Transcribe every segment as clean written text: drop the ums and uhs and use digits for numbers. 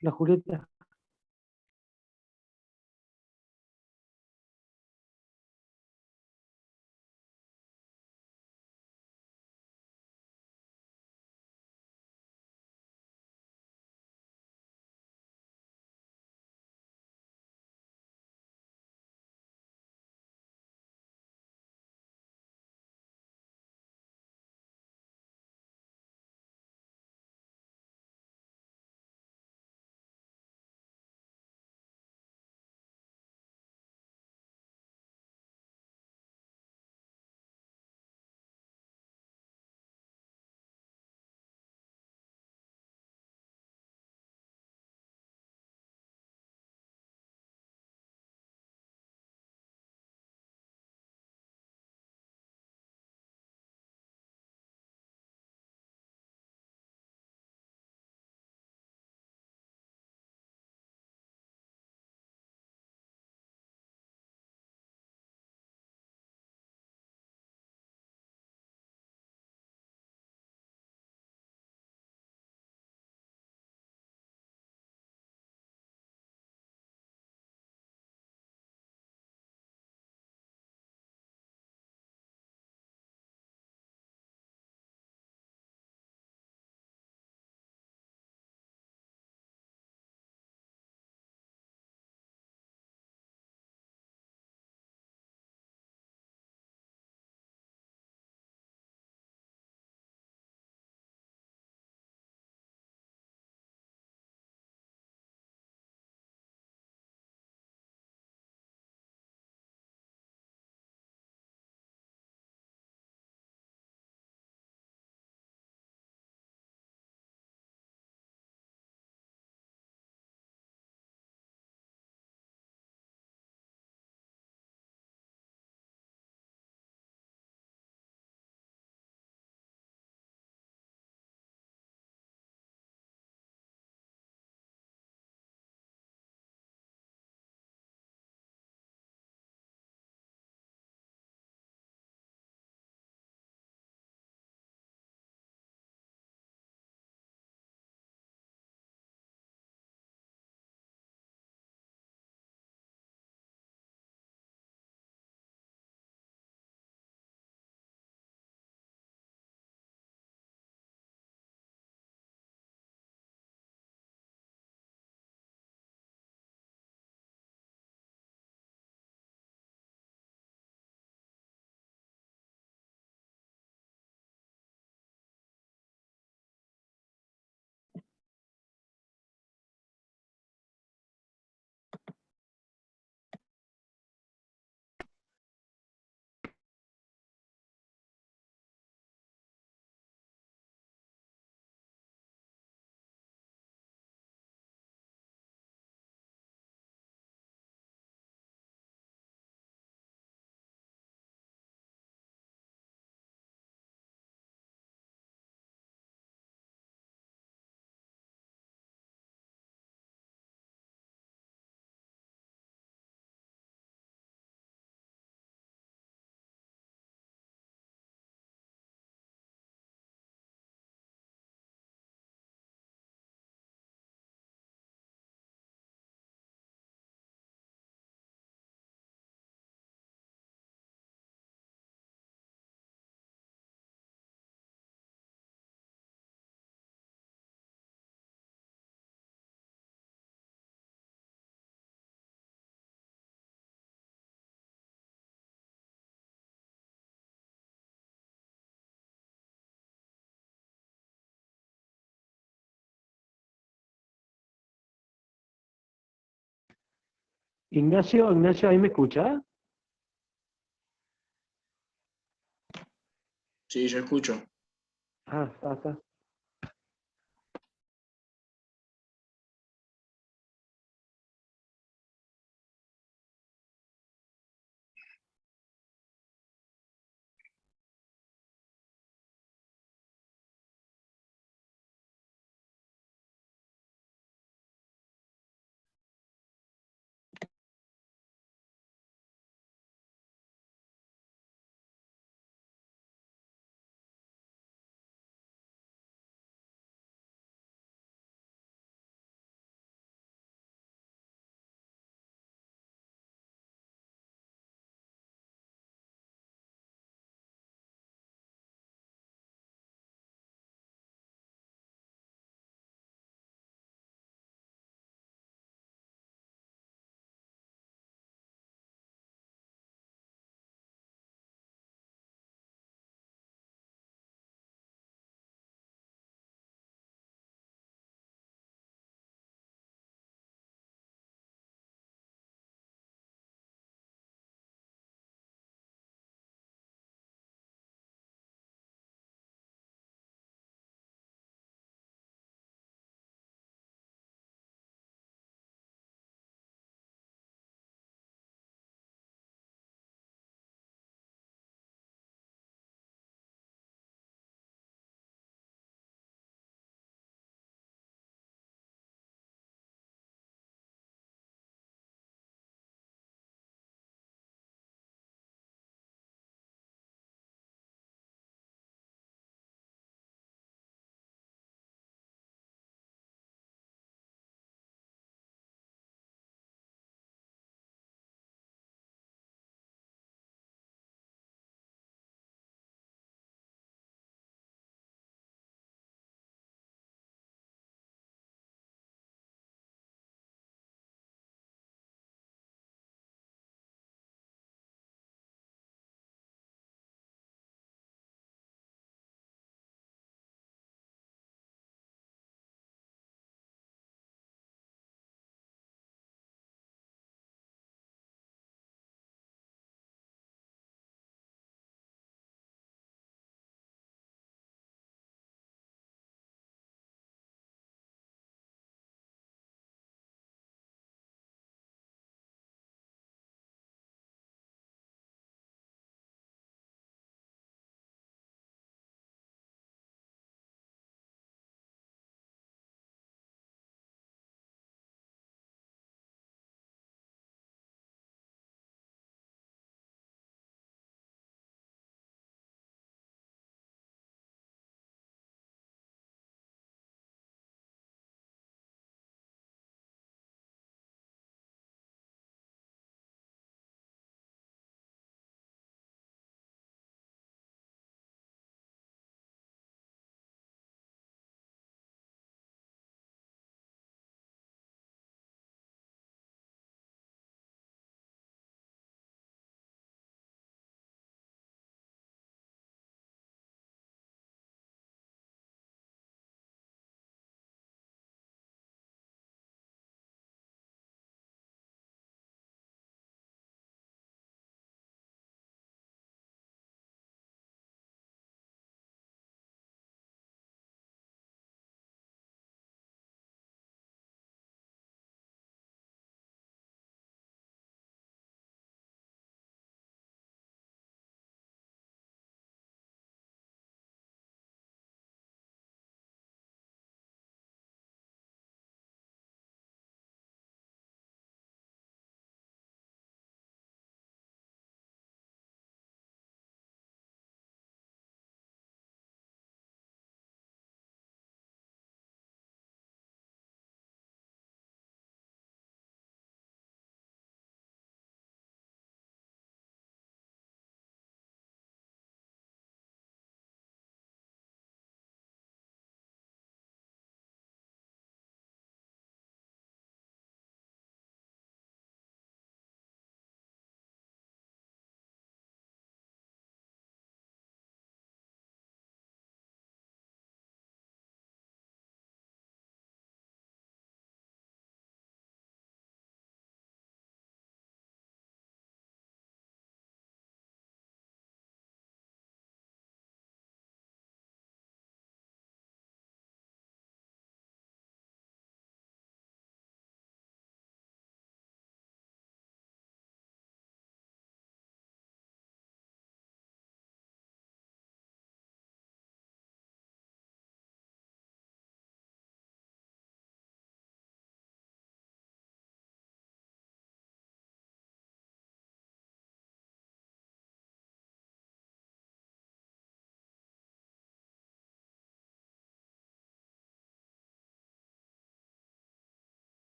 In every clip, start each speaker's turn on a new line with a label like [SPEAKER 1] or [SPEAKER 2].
[SPEAKER 1] La Julieta. Ignacio, ¿ahí me escucha?
[SPEAKER 2] Sí, yo escucho.
[SPEAKER 1] Está.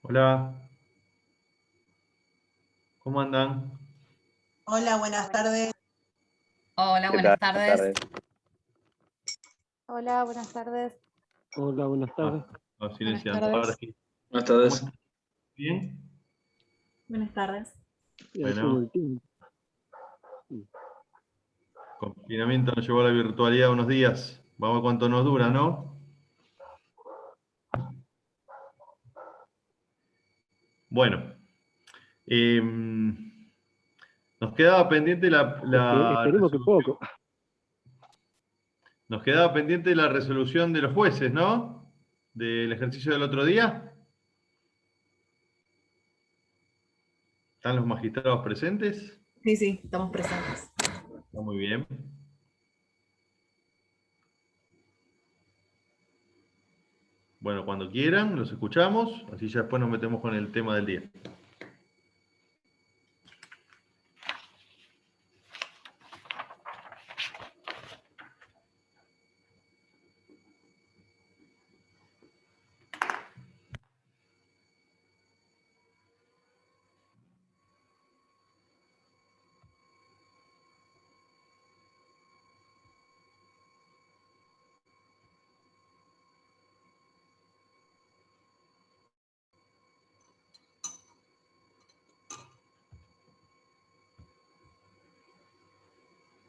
[SPEAKER 2] Hola, ¿cómo andan?
[SPEAKER 3] Hola, buenas tardes.
[SPEAKER 4] Hola,
[SPEAKER 5] ¿Qué
[SPEAKER 4] buenas
[SPEAKER 5] tal?
[SPEAKER 4] tardes.
[SPEAKER 6] Hola, buenas tardes.
[SPEAKER 1] Hola, buenas tardes.
[SPEAKER 2] Silenciando.
[SPEAKER 6] tardes.
[SPEAKER 2] Ahora sí.
[SPEAKER 5] Buenas
[SPEAKER 2] ¿Cómo
[SPEAKER 5] tardes.
[SPEAKER 2] están? ¿Bien?
[SPEAKER 6] Buenas tardes.
[SPEAKER 1] Ya
[SPEAKER 2] Bueno.
[SPEAKER 1] con el tiempo.
[SPEAKER 2] Confinamiento nos llevó a la virtualidad unos días. Vamos a ver cuánto nos dura, ¿no? Bueno. Nos quedaba pendiente
[SPEAKER 1] Esperemos que poco.
[SPEAKER 2] Nos quedaba pendiente la resolución de los jueces, ¿no? Del ejercicio del otro día. ¿Están los magistrados presentes?
[SPEAKER 6] Sí, estamos presentes.
[SPEAKER 2] Está muy bien. Bueno, cuando quieran, los escuchamos, así ya después nos metemos con el tema del día.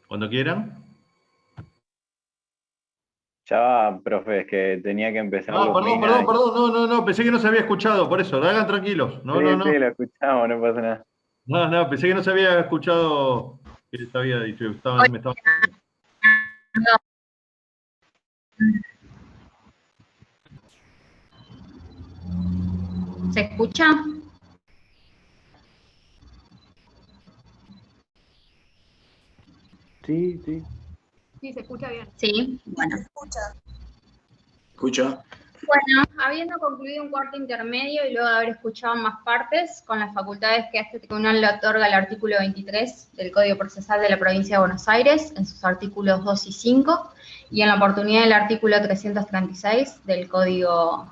[SPEAKER 2] Cuando quieran.
[SPEAKER 5] Ya va, profe, es que tenía que empezar Luzmina.
[SPEAKER 2] Perdón, no, pensé que no se había escuchado, por eso, hagan tranquilos. No,
[SPEAKER 5] Sí,
[SPEAKER 2] no, no.
[SPEAKER 5] sí, lo escuchamos, no pasa nada.
[SPEAKER 2] No, pensé que no se había escuchado que se había dicho. Me estaba...
[SPEAKER 4] ¿Se escucha?
[SPEAKER 1] Sí, sí.
[SPEAKER 6] Sí, se escucha bien.
[SPEAKER 4] Sí, bueno.
[SPEAKER 5] ¿Escucha?
[SPEAKER 4] Bueno, habiendo concluido un cuarto intermedio y luego de haber escuchado más partes, con las facultades que a este tribunal le otorga el artículo 23 del Código Procesal de la Provincia de Buenos Aires, en sus artículos 2 y 5, y en la oportunidad del artículo 336 del Código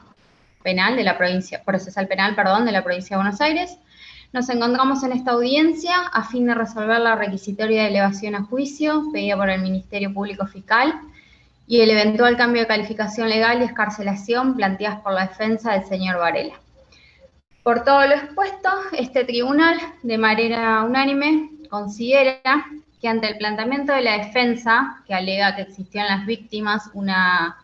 [SPEAKER 4] Penal de la Provincia, Procesal Penal, perdón, de la Provincia de Buenos Aires, nos encontramos en esta audiencia a fin de resolver la requisitoria de elevación a juicio pedida por el Ministerio Público Fiscal y el eventual cambio de calificación legal y excarcelación planteadas por la defensa del señor Varela. Por todo lo expuesto, este tribunal, de manera unánime, considera que ante el planteamiento de la defensa, que alega que existió en las víctimas una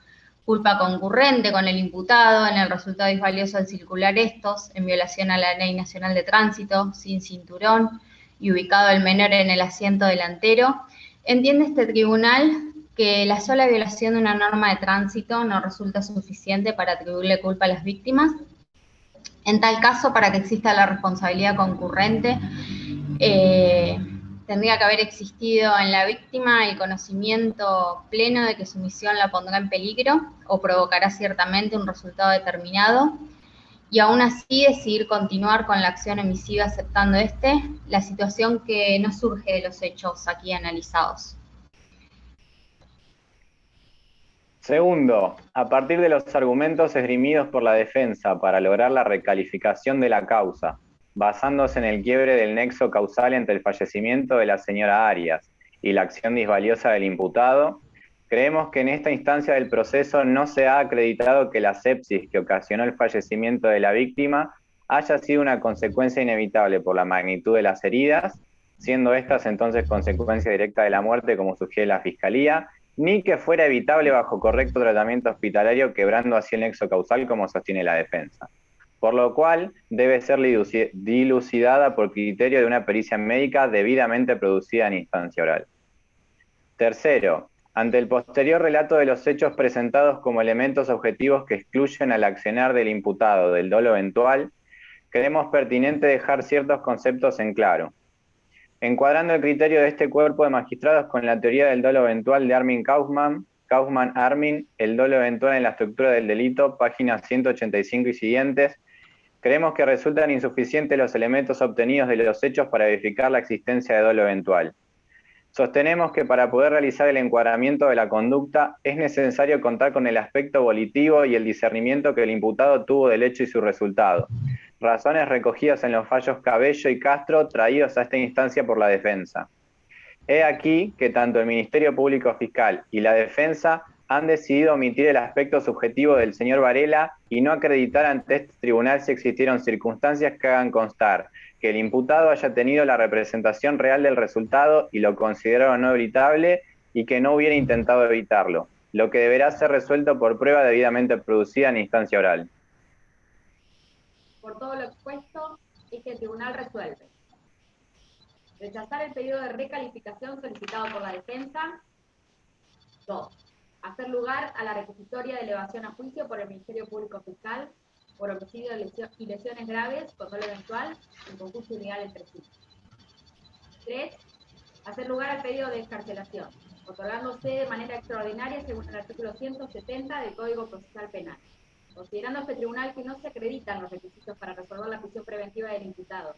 [SPEAKER 4] culpa concurrente con el imputado en el resultado disvalioso al circular estos, en violación a la Ley Nacional de Tránsito, sin cinturón y ubicado el menor en el asiento delantero, entiende este tribunal que la sola violación de una norma de tránsito no resulta suficiente para atribuirle culpa a las víctimas. En tal caso, para que exista la responsabilidad concurrente, tendría que haber existido en la víctima el conocimiento pleno de que su misión la pondrá en peligro o provocará ciertamente un resultado determinado, y aún así decidir continuar con la acción emisiva aceptando la situación que no surge de los hechos aquí analizados.
[SPEAKER 5] Segundo, a partir de los argumentos esgrimidos por la defensa para lograr la recalificación de la causa, basándose en el quiebre del nexo causal entre el fallecimiento de la señora Arias y la acción disvaliosa del imputado, creemos que en esta instancia del proceso no se ha acreditado que la sepsis que ocasionó el fallecimiento de la víctima haya sido una consecuencia inevitable por la magnitud de las heridas, siendo estas entonces consecuencia directa de la muerte, como sugiere la Fiscalía, ni que fuera evitable bajo correcto tratamiento hospitalario, quebrando así el nexo causal, como sostiene la defensa. Por lo cual, debe ser dilucidada por criterio de una pericia médica debidamente producida en instancia oral. Tercero, ante el posterior relato de los hechos presentados como elementos objetivos que excluyen al accionar del imputado del dolo eventual, creemos pertinente dejar ciertos conceptos en claro. Encuadrando el criterio de este cuerpo de magistrados con la teoría del dolo eventual de Armin Kaufman-Armin, el dolo eventual en la estructura del delito, páginas 185 y siguientes, creemos que resultan insuficientes los elementos obtenidos de los hechos para verificar la existencia de dolo eventual. Sostenemos que para poder realizar el encuadramiento de la conducta es necesario contar con el aspecto volitivo y el discernimiento que el imputado tuvo del hecho y su resultado, razones recogidas en los fallos Cabello y Castro traídos a esta instancia por la defensa. He aquí que tanto el Ministerio Público Fiscal y la defensa han decidido omitir el aspecto subjetivo del señor Varela y no acreditar ante este tribunal si existieron circunstancias que hagan constar que el imputado haya tenido la representación real del resultado y lo consideraron no evitable y que no hubiera intentado evitarlo, lo que deberá ser resuelto por prueba debidamente producida en instancia oral.
[SPEAKER 4] Por todo lo expuesto, este tribunal resuelve: rechazar el pedido de recalificación solicitado por la defensa. 2. Hacer lugar a la requisitoria de elevación a juicio por el Ministerio Público Fiscal por homicidio y lesiones graves con dolo eventual en concurso ilegal entre sí. 3. Hacer lugar al pedido de excarcelación, otorgándose de manera extraordinaria según el artículo 170 del Código Procesal Penal, considerando este tribunal que no se acreditan los requisitos para resolver la prisión preventiva del imputado,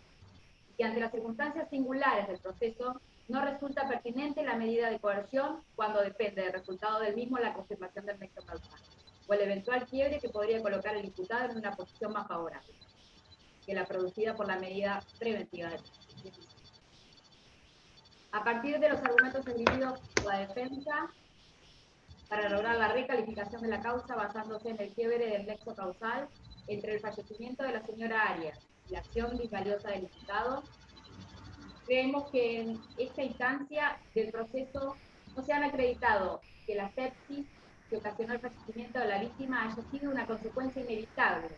[SPEAKER 4] y que ante las circunstancias singulares del proceso no resulta pertinente la medida de coerción cuando depende del resultado del mismo la confirmación del nexo causal, o el eventual quiebre que podría colocar al imputado en una posición más favorable que la producida por la medida preventiva del proceso. A partir de los argumentos esgrimidos por la defensa, para lograr la recalificación de la causa basándose en el quiebre del nexo causal entre el fallecimiento de la señora Arias y la acción disvaliosa del imputado, creemos que en esta instancia del proceso no se han acreditado que la sepsis que ocasionó el fallecimiento de la víctima haya sido una consecuencia inevitable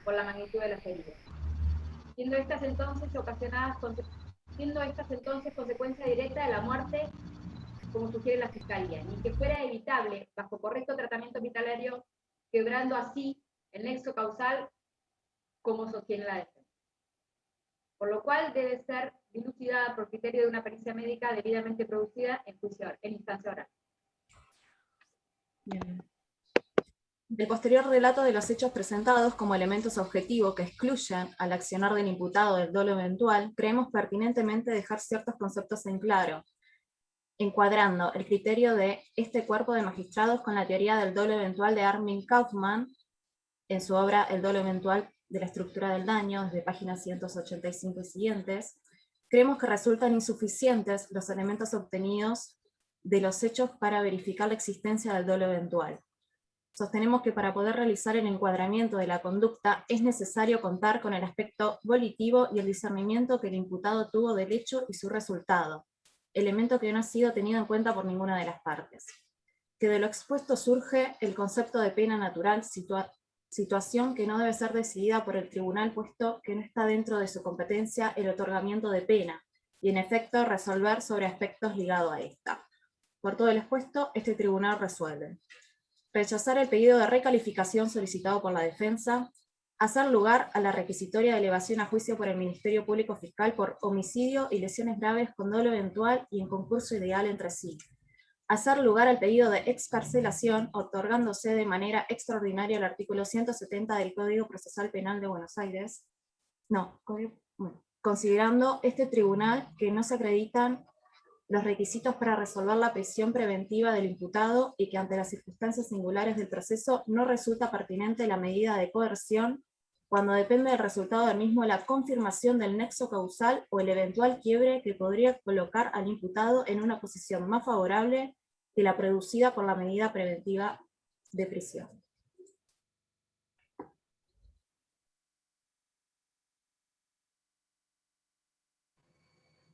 [SPEAKER 4] por la magnitud de las heridas, siendo estas entonces consecuencia directa de la muerte, como sugiere la Fiscalía, ni que fuera evitable bajo correcto tratamiento hospitalario, quebrando así el nexo causal, como sostiene la defensa. Por lo cual debe ser dilucidada por criterio de una pericia médica debidamente producida en instancia oral.
[SPEAKER 6] Bien. Del posterior relato de los hechos presentados como elementos objetivos que excluyen al accionar del imputado del dolo eventual, creemos pertinentemente dejar ciertos conceptos en claro, encuadrando el criterio de este cuerpo de magistrados con la teoría del dolo eventual de Armin Kaufmann en su obra El dolo eventual de la estructura del daño, desde páginas 185 y siguientes. Creemos que resultan insuficientes los elementos obtenidos de los hechos para verificar la existencia del dolo eventual. Sostenemos que para poder realizar el encuadramiento de la conducta es necesario contar con el aspecto volitivo y el discernimiento que el imputado tuvo del hecho y su resultado, elemento que no ha sido tenido en cuenta por ninguna de las partes. Que de lo expuesto surge el concepto de pena natural, situación que no debe ser decidida por el tribunal, puesto que no está dentro de su competencia el otorgamiento de pena, y en efecto resolver sobre aspectos ligados a esta. Por todo el expuesto, este tribunal resuelve: rechazar el pedido de recalificación solicitado por la defensa, hacer lugar a la requisitoria de elevación a juicio por el Ministerio Público Fiscal por homicidio y lesiones graves con dolo eventual y en concurso ilegal entre sí, hacer lugar al pedido de excarcelación, otorgándose de manera extraordinaria el artículo 170 del Código Procesal Penal de Buenos Aires, considerando este tribunal que no se acreditan los requisitos para resolver la prisión preventiva del imputado y que ante las circunstancias singulares del proceso no resulta pertinente la medida de coerción cuando depende del resultado del mismo la confirmación del nexo causal o el eventual quiebre que podría colocar al imputado en una posición más favorable que la producida por la medida preventiva de prisión.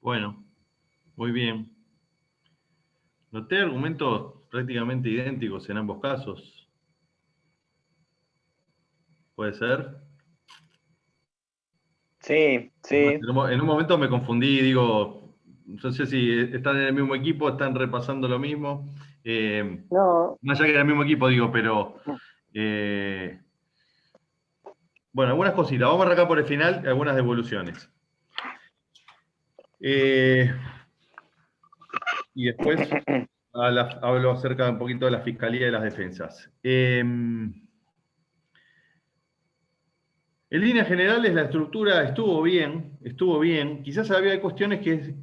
[SPEAKER 2] Bueno, muy bien. Noté argumentos prácticamente idénticos en ambos casos. ¿Puede ser?
[SPEAKER 5] Sí, sí.
[SPEAKER 2] En un momento me confundí, digo, no sé si están en el mismo equipo, están repasando lo mismo.
[SPEAKER 5] No.
[SPEAKER 2] Más allá que era el mismo equipo, digo, pero... bueno, algunas cositas. Vamos a arrancar por el final, algunas devoluciones. Y después hablo acerca de un poquito de la Fiscalía y las defensas. En líneas generales, la estructura estuvo bien. Quizás había cuestiones que...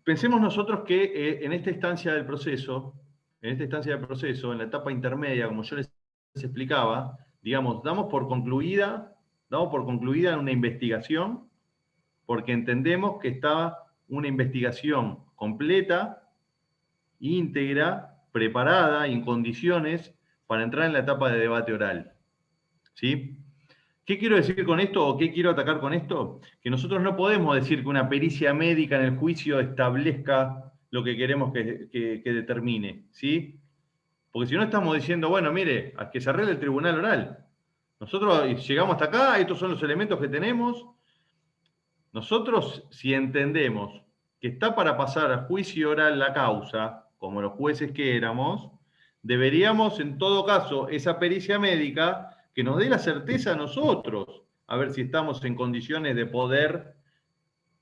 [SPEAKER 2] pensemos nosotros que en esta instancia del proceso, en la etapa intermedia, como yo les explicaba, digamos, damos por concluida una investigación porque entendemos que está una investigación completa, íntegra, preparada y en condiciones para entrar en la etapa de debate oral. ¿Sí? ¿Qué quiero decir con esto o qué quiero atacar con esto? Que nosotros no podemos decir que una pericia médica en el juicio establezca lo que queremos que determine, ¿sí? Porque si no estamos diciendo, bueno, mire, a que se arregle el tribunal oral. Nosotros llegamos hasta acá, estos son los elementos que tenemos. Nosotros, si entendemos que está para pasar a juicio oral la causa, como los jueces que éramos, deberíamos, en todo caso, esa pericia médica que nos dé la certeza a nosotros, a ver si estamos en condiciones de poder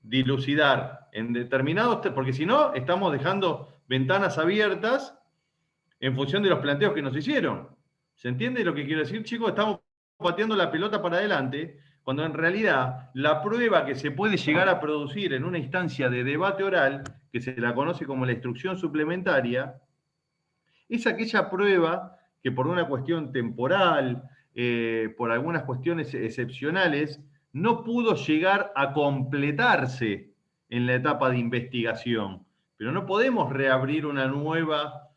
[SPEAKER 2] dilucidar en determinados, porque si no, estamos dejando ventanas abiertas en función de los planteos que nos hicieron. ¿Se entiende lo que quiero decir, chicos? Estamos pateando la pelota para adelante, cuando en realidad la prueba que se puede llegar a producir en una instancia de debate oral, que se la conoce como la instrucción suplementaria, es aquella prueba que por una cuestión temporal, por algunas cuestiones excepcionales, no pudo llegar a completarse en la etapa de investigación. Pero no podemos reabrir una nueva,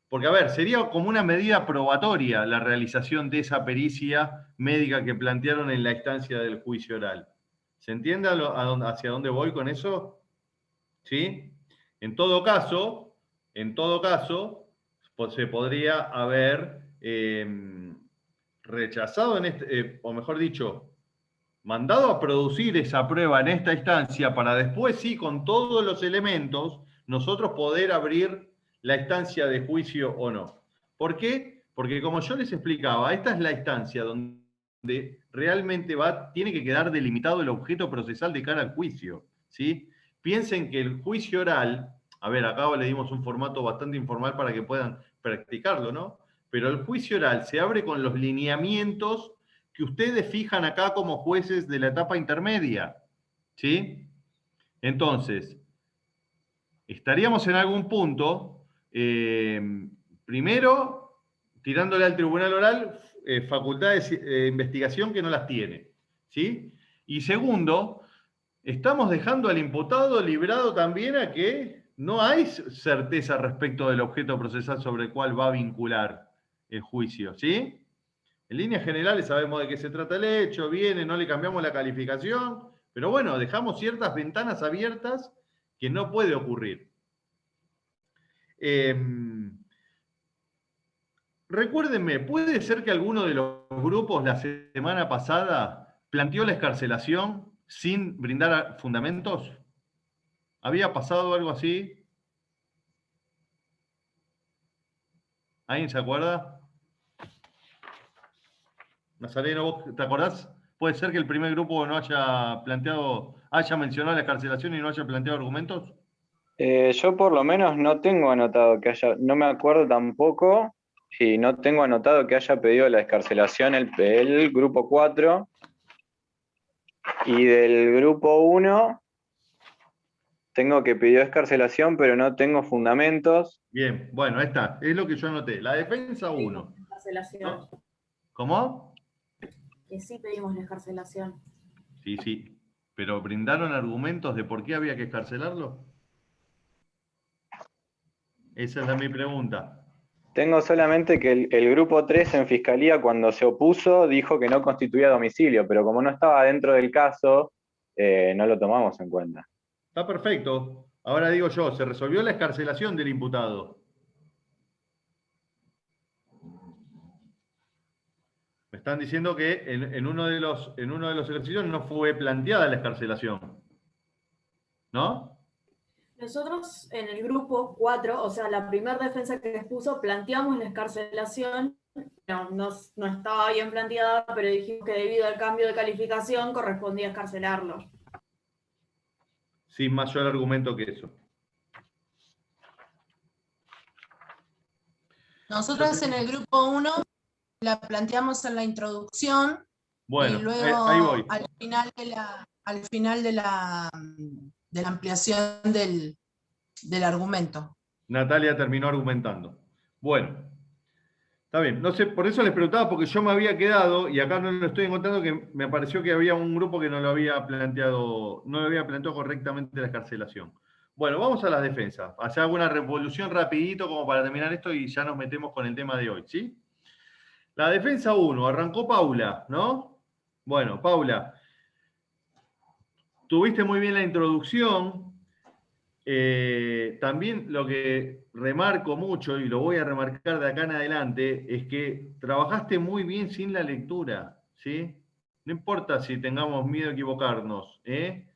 [SPEAKER 2] porque a ver, sería como una medida probatoria la realización de esa pericia médica que plantearon en la instancia del juicio oral. ¿Se entiende hacia dónde voy con eso? ¿Sí? En todo caso, se podría haber rechazado, o mejor dicho, mandado a producir esa prueba en esta instancia para después, sí, con todos los elementos, nosotros poder abrir la instancia de juicio o no. ¿Por qué? Porque como yo les explicaba, esta es la instancia donde realmente tiene que quedar delimitado el objeto procesal de cara al juicio, ¿sí? Piensen que el juicio oral, a ver, acá le dimos un formato bastante informal para que puedan practicarlo, ¿no? Pero el juicio oral se abre con los lineamientos que ustedes fijan acá como jueces de la etapa intermedia, ¿sí? Entonces, estaríamos en algún punto, primero, tirándole al tribunal oral facultades de investigación que no las tiene, ¿sí? Y segundo, estamos dejando al imputado librado también a que no hay certeza respecto del objeto procesal sobre el cual va a vincular el juicio, ¿sí? En líneas generales sabemos de qué se trata el hecho, viene, no le cambiamos la calificación, pero bueno, dejamos ciertas ventanas abiertas que no puede ocurrir. Recuérdenme, ¿puede ser que alguno de los grupos la semana pasada planteó la excarcelación sin brindar fundamentos? ¿Había pasado algo así? ¿Alguien se acuerda? Nazareno, ¿vos te acordás? ¿Puede ser que el primer grupo no haya mencionado la excarcelación y no haya planteado argumentos?
[SPEAKER 5] Yo por lo menos no tengo anotado que haya, no me acuerdo tampoco, y no tengo anotado que haya pedido la excarcelación el grupo 4, y del grupo 1 tengo que pidió excarcelación, pero no tengo fundamentos.
[SPEAKER 2] Bien, bueno, ahí está, es lo que yo anoté. La defensa 1. ¿No? ¿Cómo?
[SPEAKER 6] Que sí pedimos la excarcelación.
[SPEAKER 2] Sí, pero ¿brindaron argumentos de por qué había que excarcelarlo? Esa es mi pregunta.
[SPEAKER 5] Tengo solamente que el grupo 3 en Fiscalía, cuando se opuso, dijo que no constituía domicilio, pero como no estaba dentro del caso, no lo tomamos en cuenta.
[SPEAKER 2] Está perfecto. Ahora digo yo, ¿se resolvió la excarcelación del imputado? Me están diciendo que en uno de los ejercicios no fue planteada la excarcelación. ¿No?
[SPEAKER 6] Nosotros en el grupo 4, o sea, la primera defensa que expuso, planteamos la excarcelación, no estaba bien planteada, pero dijimos que debido al cambio de calificación correspondía excarcelarlo.
[SPEAKER 2] Sin mayor argumento que eso.
[SPEAKER 3] Nosotros en el grupo 1 la planteamos en la introducción,
[SPEAKER 2] bueno,
[SPEAKER 3] y luego
[SPEAKER 2] ahí voy.
[SPEAKER 3] al final de la ampliación del argumento.
[SPEAKER 2] Natalia terminó argumentando. Bueno, Está bien, no sé, por eso les preguntaba, porque yo me había quedado, y acá no lo estoy encontrando, que me pareció que había un grupo que no lo había planteado correctamente la escarcelación. Bueno, vamos a las defensas. Hacer alguna revolución rapidito como para terminar esto y ya nos metemos con el tema de hoy, ¿sí? La defensa 1, arrancó Paula, ¿no? Bueno, Paula, tuviste muy bien la introducción. También lo que remarco mucho, y lo voy a remarcar de acá en adelante, es que trabajaste muy bien sin la lectura, ¿sí? No importa si tengamos miedo a equivocarnos, ¿eh?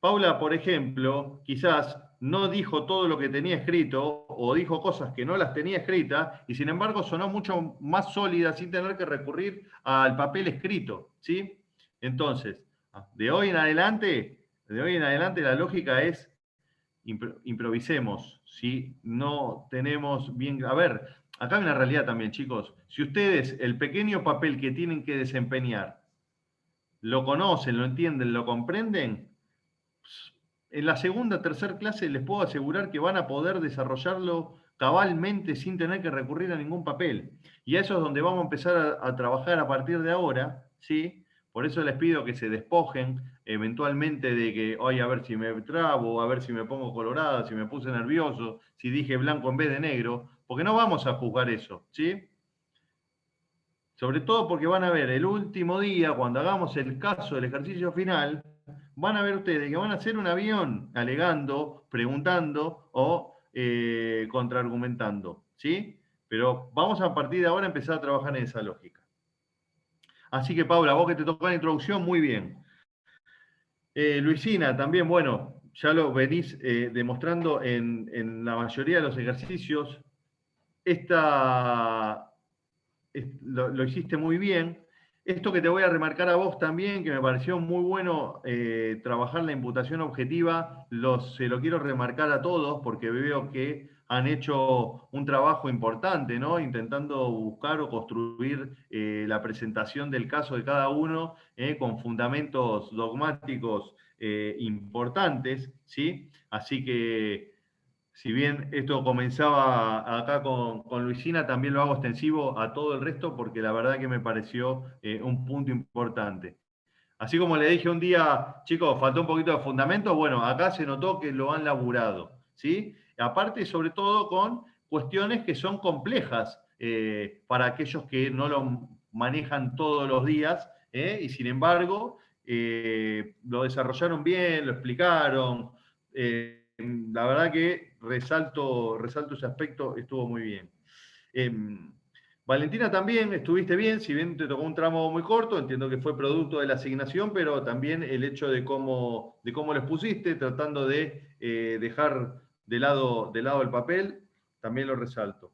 [SPEAKER 2] Paula, por ejemplo, quizás no dijo todo lo que tenía escrito o dijo cosas que no las tenía escritas y sin embargo sonó mucho más sólida sin tener que recurrir al papel escrito, ¿sí? Entonces, de hoy en adelante la lógica es improvisemos, si no tenemos bien... A ver, acá hay una realidad también, chicos. Si ustedes el pequeño papel que tienen que desempeñar lo conocen, lo entienden, lo comprenden, en la segunda, tercera clase les puedo asegurar que van a poder desarrollarlo cabalmente sin tener que recurrir a ningún papel. Y a eso es donde vamos a empezar a trabajar a partir de ahora, ¿sí? Por eso les pido que se despojen eventualmente de que, oye, a ver si me trabo, a ver si me pongo colorada, si me puse nervioso, si dije blanco en vez de negro, porque no vamos a juzgar eso, ¿sí? Sobre todo porque van a ver el último día, cuando hagamos el caso del ejercicio final, van a ver ustedes que van a hacer un avión alegando, preguntando o contraargumentando, ¿sí? Pero vamos a partir de ahora a empezar a trabajar en esa lógica. Así que, Paula, vos que te tocó la introducción, muy bien. Luisina, también, bueno, ya lo venís demostrando en la mayoría de los ejercicios. Lo hiciste muy bien. Esto que te voy a remarcar a vos también, que me pareció muy bueno trabajar la imputación objetiva, se lo quiero remarcar a todos porque veo que han hecho un trabajo importante, ¿no? Intentando buscar o construir la presentación del caso de cada uno con fundamentos dogmáticos importantes, ¿sí? Así que si bien esto comenzaba acá con Luisina, también lo hago extensivo a todo el resto porque la verdad que me pareció un punto importante. Así como le dije un día, chicos, faltó un poquito de fundamento, bueno, acá se notó que lo han laburado, ¿sí? Aparte, sobre todo con cuestiones que son complejas para aquellos que no lo manejan todos los días, y sin embargo, lo desarrollaron bien, lo explicaron. La verdad que resalto ese aspecto, estuvo muy bien. Valentina, también estuviste bien, si bien te tocó un tramo muy corto, entiendo que fue producto de la asignación, pero también el hecho de cómo lo expusiste, tratando de dejar de lado el papel, también lo resalto.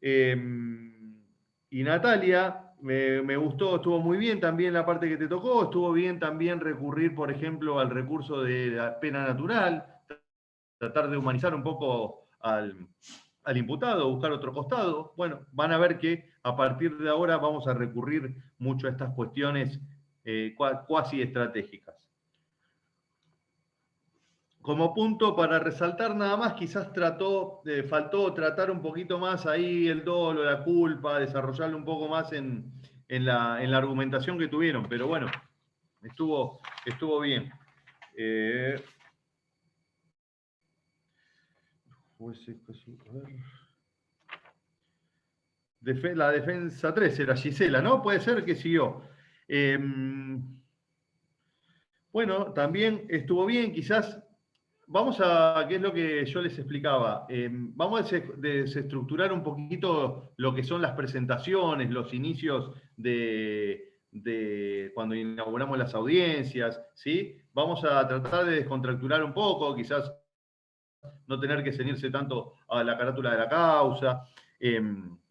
[SPEAKER 2] Y Natalia, me gustó, estuvo muy bien también la parte que te tocó, estuvo bien también recurrir, por ejemplo, al recurso de la pena natural, tratar de humanizar un poco al imputado, buscar otro costado. Bueno, van a ver que a partir de ahora vamos a recurrir mucho a estas cuestiones cuasi estratégicas. Como punto para resaltar nada más, quizás faltó tratar un poquito más ahí el dolo, la culpa, desarrollarlo un poco más en la argumentación que tuvieron, pero bueno, estuvo bien. La defensa 3 era Gisela, ¿no? Puede ser que siguió. Bueno, también estuvo bien, quizás. Vamos a, ¿qué es lo que yo les explicaba? Vamos a desestructurar un poquito lo que son las presentaciones, los inicios de cuando inauguramos las audiencias, ¿sí? Vamos a tratar de descontracturar un poco, quizás no tener que ceñirse tanto a la carátula de la causa,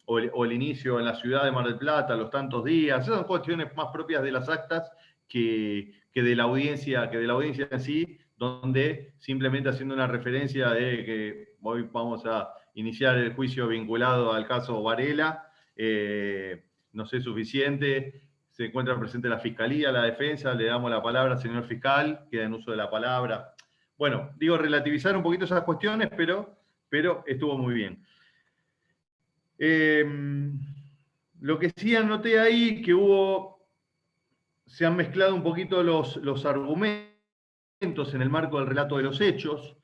[SPEAKER 2] o el inicio en la ciudad de Mar del Plata, los tantos días. Esas son cuestiones más propias de las actas que de la audiencia en sí, donde simplemente haciendo una referencia de que hoy vamos a iniciar el juicio vinculado al caso Varela, no sé, suficiente, se encuentra presente la Fiscalía, la Defensa, le damos la palabra al señor fiscal, queda en uso de la palabra. Bueno, digo, relativizar un poquito esas cuestiones, pero estuvo muy bien. Lo que sí anoté ahí, que se han mezclado un poquito los argumentos en el marco del relato de los hechos.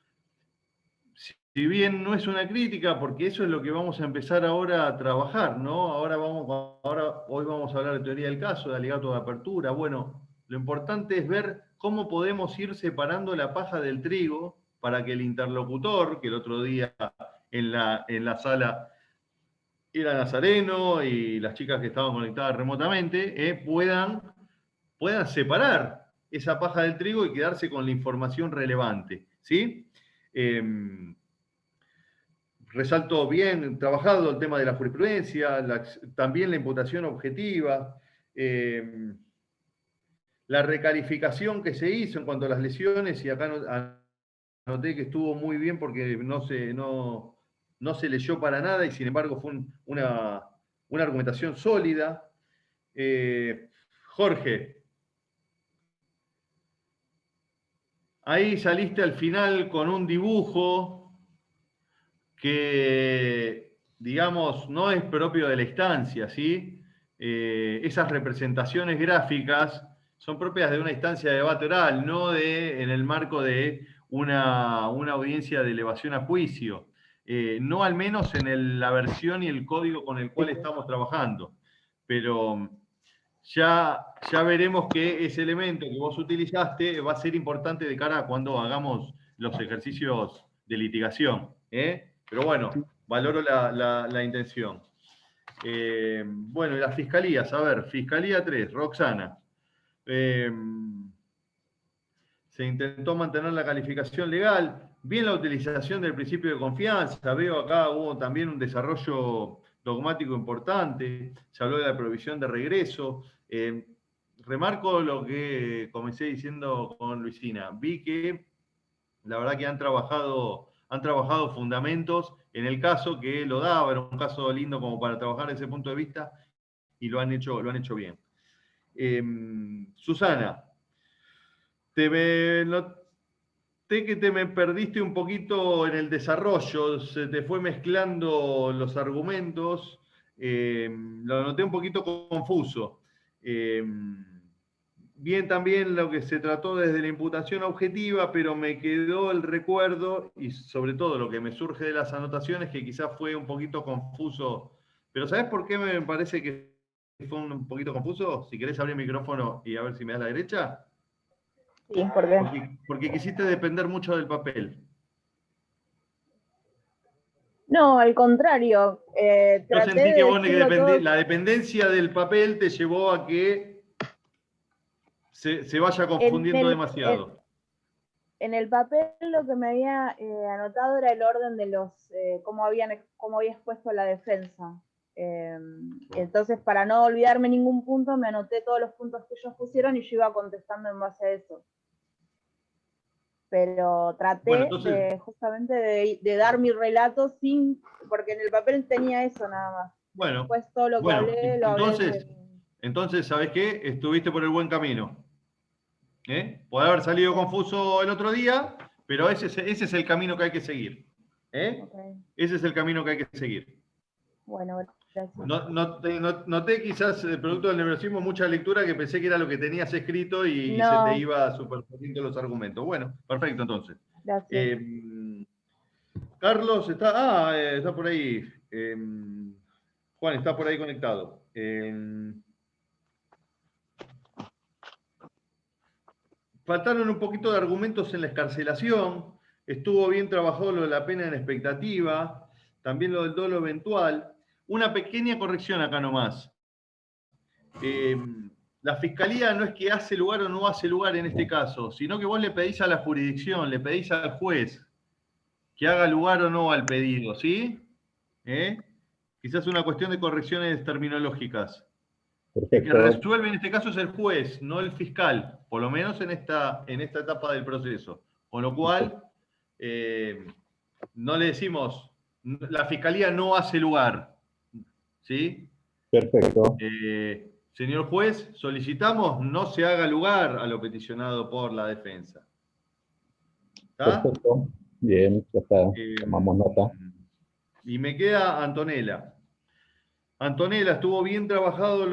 [SPEAKER 2] Si bien no es una crítica, porque eso es lo que vamos a empezar ahora a trabajar, ¿no? Hoy vamos a hablar de teoría del caso, de alegato de apertura. Bueno, lo importante es ver cómo podemos ir separando la paja del trigo para que el interlocutor, que el otro día en la sala era Nazareno y las chicas que estaban conectadas remotamente, puedan separar esa paja del trigo y quedarse con la información relevante, ¿sí? Resalto bien trabajado el tema de la jurisprudencia, también la imputación objetiva, la recalificación que se hizo en cuanto a las lesiones, y acá anoté que estuvo muy bien porque no se leyó para nada y sin embargo fue una argumentación sólida. Jorge, ahí saliste al final con un dibujo que, digamos, no es propio de la instancia, ¿sí? Esas representaciones gráficas son propias de una instancia de debate oral, no en el marco de una audiencia de elevación a juicio, no al menos en la versión y el código con el cual estamos trabajando. Pero ya veremos que ese elemento que vos utilizaste va a ser importante de cara a cuando hagamos los ejercicios de litigación. Pero bueno, valoro la intención. Bueno, las fiscalías, a ver, Fiscalía 3, Roxana. Se intentó mantener la calificación legal, bien la utilización del principio de confianza, veo acá hubo también un desarrollo dogmático importante, se habló de la provisión de regreso. Remarco lo que comencé diciendo con Luisina, vi que la verdad que han trabajado fundamentos en el caso que lo daba, era un caso lindo como para trabajar desde ese punto de vista y lo han hecho bien. Susana, noté que te me perdiste un poquito en el desarrollo, se te fue mezclando los argumentos, lo noté un poquito confuso. Bien también lo que se trató desde la imputación objetiva, pero me quedó el recuerdo y sobre todo lo que me surge de las anotaciones que quizás fue un poquito confuso. Pero ¿sabes por qué me parece que fue un poquito confuso? Si querés abrir el micrófono y a ver si me das la derecha.
[SPEAKER 7] Sí, ¿por qué?
[SPEAKER 2] Porque quisiste depender mucho del papel.
[SPEAKER 7] No, al contrario.
[SPEAKER 2] Yo
[SPEAKER 7] Traté
[SPEAKER 2] sentí
[SPEAKER 7] de
[SPEAKER 2] que vos
[SPEAKER 7] decirlo todo.
[SPEAKER 2] la dependencia del papel te llevó a que se vaya confundiendo demasiado.
[SPEAKER 7] En el papel lo que me había anotado era el orden de cómo había expuesto la defensa. Entonces, para no olvidarme ningún punto, me anoté todos los puntos que ellos pusieron y yo iba contestando en base a eso. Pero traté justamente de dar mi relato porque en el papel tenía eso nada más.
[SPEAKER 2] Bueno,
[SPEAKER 7] después todo lo que hablé, lo hablé.
[SPEAKER 2] Entonces, ¿sabes qué? Estuviste por el buen camino. Puede haber salido confuso el otro día, pero ese es el camino que hay que seguir. Okay. Ese es el camino que hay que seguir.
[SPEAKER 7] Bueno, gracias.
[SPEAKER 2] Noté quizás, producto del nerviosismo, mucha lectura que pensé que era lo que tenías escrito y se te iba superponiendo los argumentos. Bueno, perfecto entonces.
[SPEAKER 7] Gracias.
[SPEAKER 2] Carlos está por ahí. Juan está por ahí conectado. Faltaron un poquito de argumentos en la excarcelación, estuvo bien trabajado lo de la pena en expectativa, también lo del dolo eventual. Una pequeña corrección acá nomás. La fiscalía no es que hace lugar o no hace lugar en este caso, sino que vos le pedís a la jurisdicción, le pedís al juez que haga lugar o no al pedido, ¿sí? Quizás una cuestión de correcciones terminológicas. Perfecto. El que resuelve en este caso es el juez, no el fiscal, por lo menos en esta etapa del proceso. Con lo cual, no le decimos, la fiscalía no hace lugar. ¿Sí?
[SPEAKER 8] Perfecto.
[SPEAKER 2] Señor juez, solicitamos no se haga lugar a lo peticionado por la defensa. ¿Está?
[SPEAKER 8] Perfecto. Bien, ya está. Tomamos nota.
[SPEAKER 2] Y me queda Antonella. Antonella, estuvo bien trabajado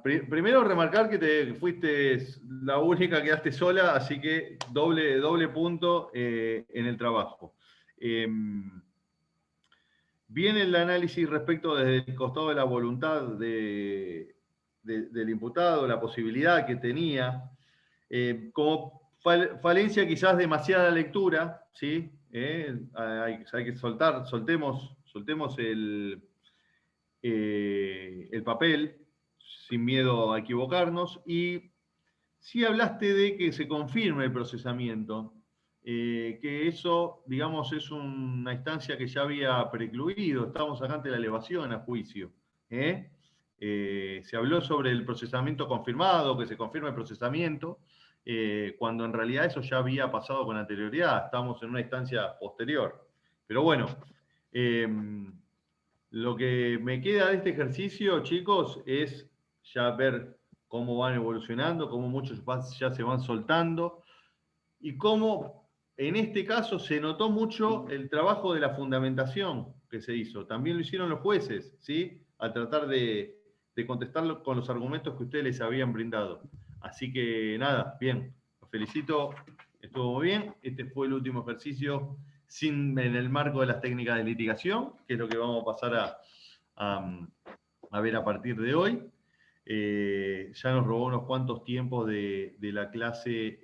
[SPEAKER 2] primero remarcar que te fuiste la única que quedaste sola, así que doble punto en el trabajo. Bien el análisis respecto desde el costado de la voluntad del imputado, la posibilidad que tenía. Como falencia quizás demasiada lectura, ¿sí? Hay que soltemos el papel, sin miedo a equivocarnos, y sí hablaste de que se confirme el procesamiento, que eso, digamos, es una instancia que ya había precluido, estamos acá ante la elevación a juicio. Se habló sobre el procesamiento confirmado, que se confirme el procesamiento, cuando en realidad eso ya había pasado con anterioridad, estamos en una instancia posterior. Pero bueno, lo que me queda de este ejercicio, chicos, es ya ver cómo van evolucionando, cómo muchos ya se van soltando, y cómo en este caso se notó mucho el trabajo de la fundamentación que se hizo. También lo hicieron los jueces, ¿sí? Al tratar de contestar con los argumentos que ustedes les habían brindado. Así que nada, bien, los felicito, estuvo muy bien. Este fue el último ejercicio en el marco de las técnicas de litigación, que es lo que vamos a pasar a ver a partir de hoy. Ya nos robó unos cuantos tiempos de la clase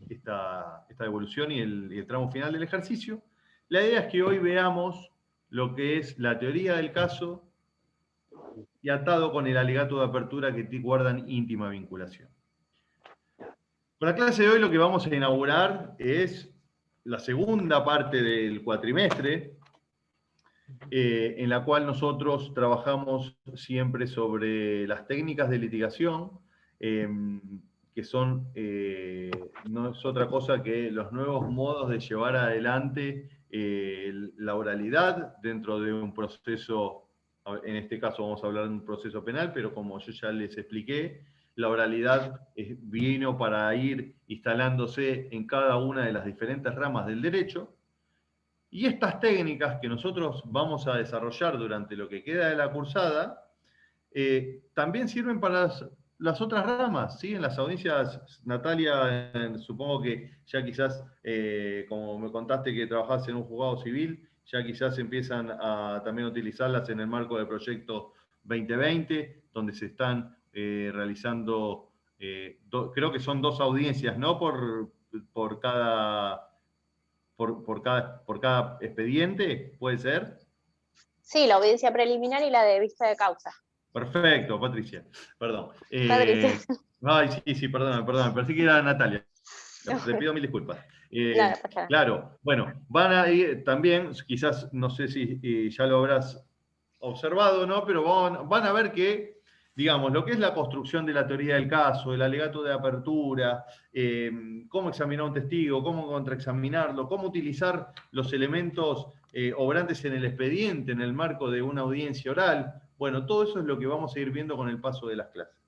[SPEAKER 2] esta evolución y el tramo final del ejercicio. La idea es que hoy veamos lo que es la teoría del caso y atado con el alegato de apertura que guardan íntima vinculación. Con la clase de hoy lo que vamos a inaugurar es la segunda parte del cuatrimestre, en la cual nosotros trabajamos siempre sobre las técnicas de litigación, que son, no es otra cosa que los nuevos modos de llevar adelante la oralidad dentro de un proceso, en este caso vamos a hablar de un proceso penal, pero como yo ya les expliqué, la oralidad vino para ir instalándose en cada una de las diferentes ramas del derecho. Y estas técnicas que nosotros vamos a desarrollar durante lo que queda de la cursada, también sirven para las otras ramas, ¿sí? En las audiencias, Natalia, supongo que ya quizás, como me contaste que trabajás en un juzgado civil, ya quizás empiezan a también utilizarlas en el marco del proyecto 2020, donde se están realizando, creo que son 2 audiencias, ¿no? Por cada expediente, ¿puede ser?
[SPEAKER 8] Sí, la audiencia preliminar y la de vista de causa.
[SPEAKER 2] Perfecto, Patricia. Perdón.
[SPEAKER 8] Patricia.
[SPEAKER 2] Ay, sí, perdón. Pensé que era Natalia. Le pido mil disculpas. Claro, bueno, van a ir también, quizás, no sé si ya lo habrás observado, ¿no? Pero van a ver que, digamos, lo que es la construcción de la teoría del caso, el alegato de apertura, cómo examinar a un testigo, cómo contraexaminarlo, cómo utilizar los elementos obrantes en el expediente, en el marco de una audiencia oral. Bueno, todo eso es lo que vamos a ir viendo con el paso de las clases.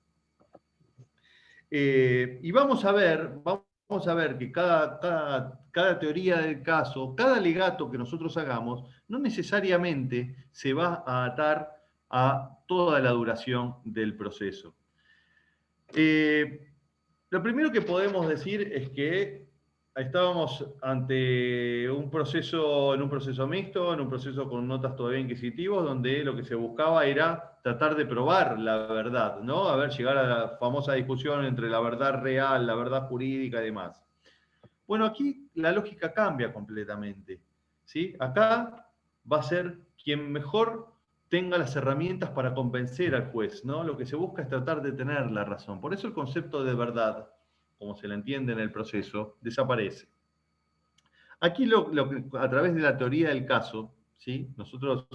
[SPEAKER 2] Y vamos a ver que cada teoría del caso, cada alegato que nosotros hagamos, no necesariamente se va a atar a toda la duración del proceso. Lo primero que podemos decir es que estábamos ante un proceso mixto, en un proceso con notas todavía inquisitivos, donde lo que se buscaba era tratar de probar la verdad, ¿no? A ver, llegar a la famosa discusión entre la verdad real, la verdad jurídica y demás. Bueno, aquí la lógica cambia completamente, ¿sí? Acá va a ser quien mejor tenga las herramientas para convencer al juez, ¿no? Lo que se busca es tratar de tener la razón. Por eso el concepto de verdad, como se la entiende en el proceso, desaparece. Aquí a través de la teoría del caso, ¿sí? Nosotros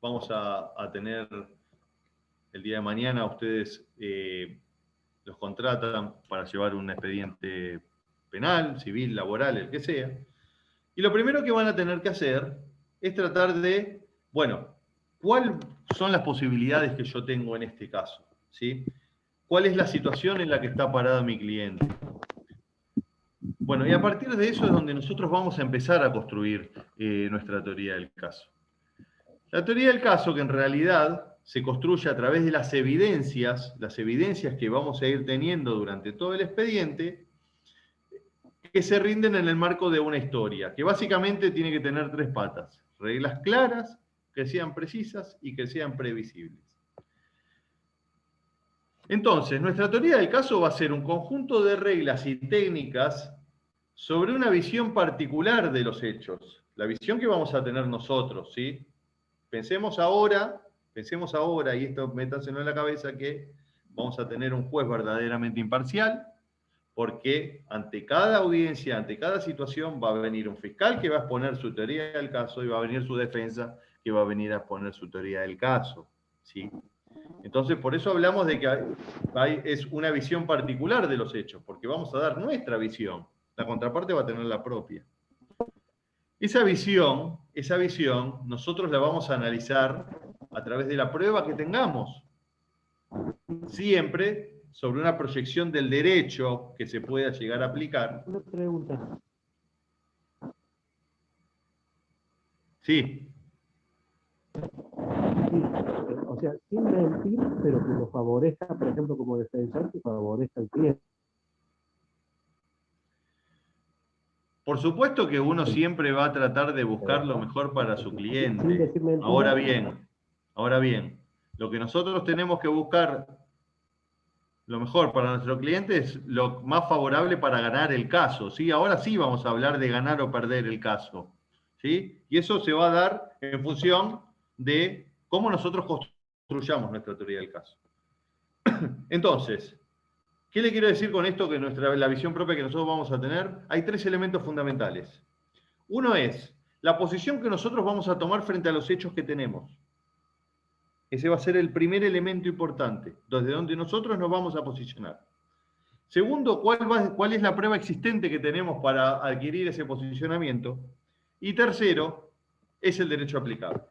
[SPEAKER 2] vamos a tener el día de mañana, ustedes los contratan para llevar un expediente penal, civil, laboral, el que sea. Y lo primero que van a tener que hacer es tratar de, bueno, ¿cuáles son las posibilidades que yo tengo en este caso? ¿Sí? ¿Cuál es la situación en la que está parado mi cliente? Bueno, y a partir de eso es donde nosotros vamos a empezar a construir nuestra teoría del caso. La teoría del caso, que en realidad se construye a través de las evidencias que vamos a ir teniendo durante todo el expediente, que se rinden en el marco de una historia, que básicamente tiene que tener 3 patas: reglas claras, que sean precisas y que sean previsibles. Entonces, nuestra teoría del caso va a ser un conjunto de reglas y técnicas sobre una visión particular de los hechos, la visión que vamos a tener nosotros, ¿sí? Pensemos ahora, y esto métaselo en la cabeza, que vamos a tener un juez verdaderamente imparcial, porque ante cada audiencia, ante cada situación, va a venir un fiscal que va a exponer su teoría del caso y va a venir su defensa que va a venir a exponer su teoría del caso, ¿sí? Entonces, por eso hablamos de que es una visión particular de los hechos, porque vamos a dar nuestra visión. La contraparte va a tener la propia. Esa visión, nosotros la vamos a analizar a través de la prueba que tengamos. Siempre sobre una proyección del derecho que se pueda llegar a aplicar.
[SPEAKER 1] Una pregunta.
[SPEAKER 2] Sí.
[SPEAKER 1] Sí, o sea, sin mentir, pero que lo favorezca, por ejemplo, como defensor, que favorezca al cliente.
[SPEAKER 2] Por supuesto que uno siempre va a tratar de buscar lo mejor para su
[SPEAKER 1] Sin
[SPEAKER 2] cliente.
[SPEAKER 1] decir mentira.
[SPEAKER 2] Ahora bien, lo que nosotros tenemos que buscar, lo mejor para nuestro cliente, es lo más favorable para ganar el caso, ¿sí? Ahora sí vamos a hablar de ganar o perder el caso, ¿sí? Y eso se va a dar en función de cómo nosotros construyamos nuestra teoría del caso. Entonces, ¿qué le quiero decir con esto? Que la visión propia que nosotros vamos a tener, hay 3 elementos fundamentales. Uno es la posición que nosotros vamos a tomar frente a los hechos que tenemos. Ese va a ser el primer elemento importante, desde donde nosotros nos vamos a posicionar. Segundo, ¿cuál es la prueba existente que tenemos para adquirir ese posicionamiento? Y tercero, es el derecho aplicable.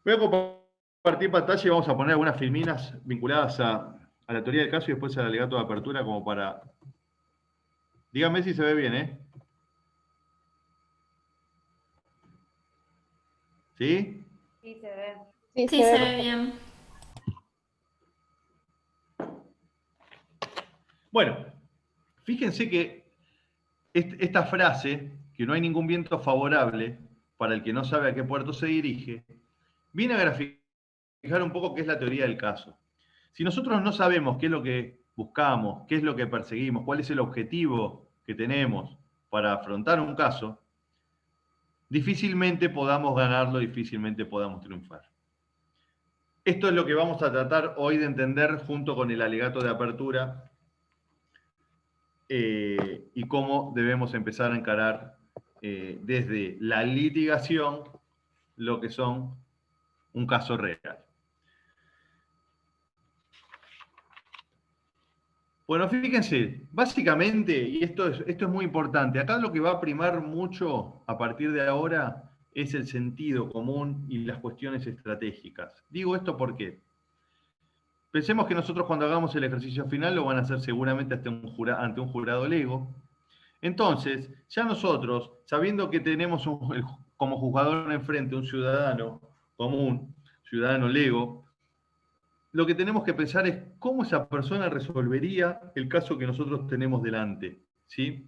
[SPEAKER 2] Voy a compartir pantalla y vamos a poner algunas filminas vinculadas a la teoría del caso y después al alegato de apertura, como para... Díganme si se ve bien, ¿eh? ¿Sí?
[SPEAKER 4] Sí, se ve.
[SPEAKER 8] Sí,
[SPEAKER 6] Sí, se ve bien.
[SPEAKER 2] Bueno, fíjense que esta frase, que no hay ningún viento favorable para el que no sabe a qué puerto se dirige, viene a graficar un poco qué es la teoría del caso. Si nosotros no sabemos qué es lo que buscamos, qué es lo que perseguimos, cuál es el objetivo que tenemos para afrontar un caso, difícilmente podamos ganarlo, difícilmente podamos triunfar. Esto es lo que vamos a tratar hoy de entender junto con el alegato de apertura y cómo debemos empezar a encarar desde la litigación lo que son un caso real. Bueno, fíjense, básicamente, y esto es muy importante, acá lo que va a primar mucho a partir de ahora es el sentido común y las cuestiones estratégicas. Digo esto porque pensemos que nosotros cuando hagamos el ejercicio final lo van a hacer seguramente ante un jurado lego. Entonces, ya nosotros, sabiendo que tenemos como juzgador enfrente un ciudadano común, ciudadano lego, lo que tenemos que pensar es cómo esa persona resolvería el caso que nosotros tenemos delante, ¿sí?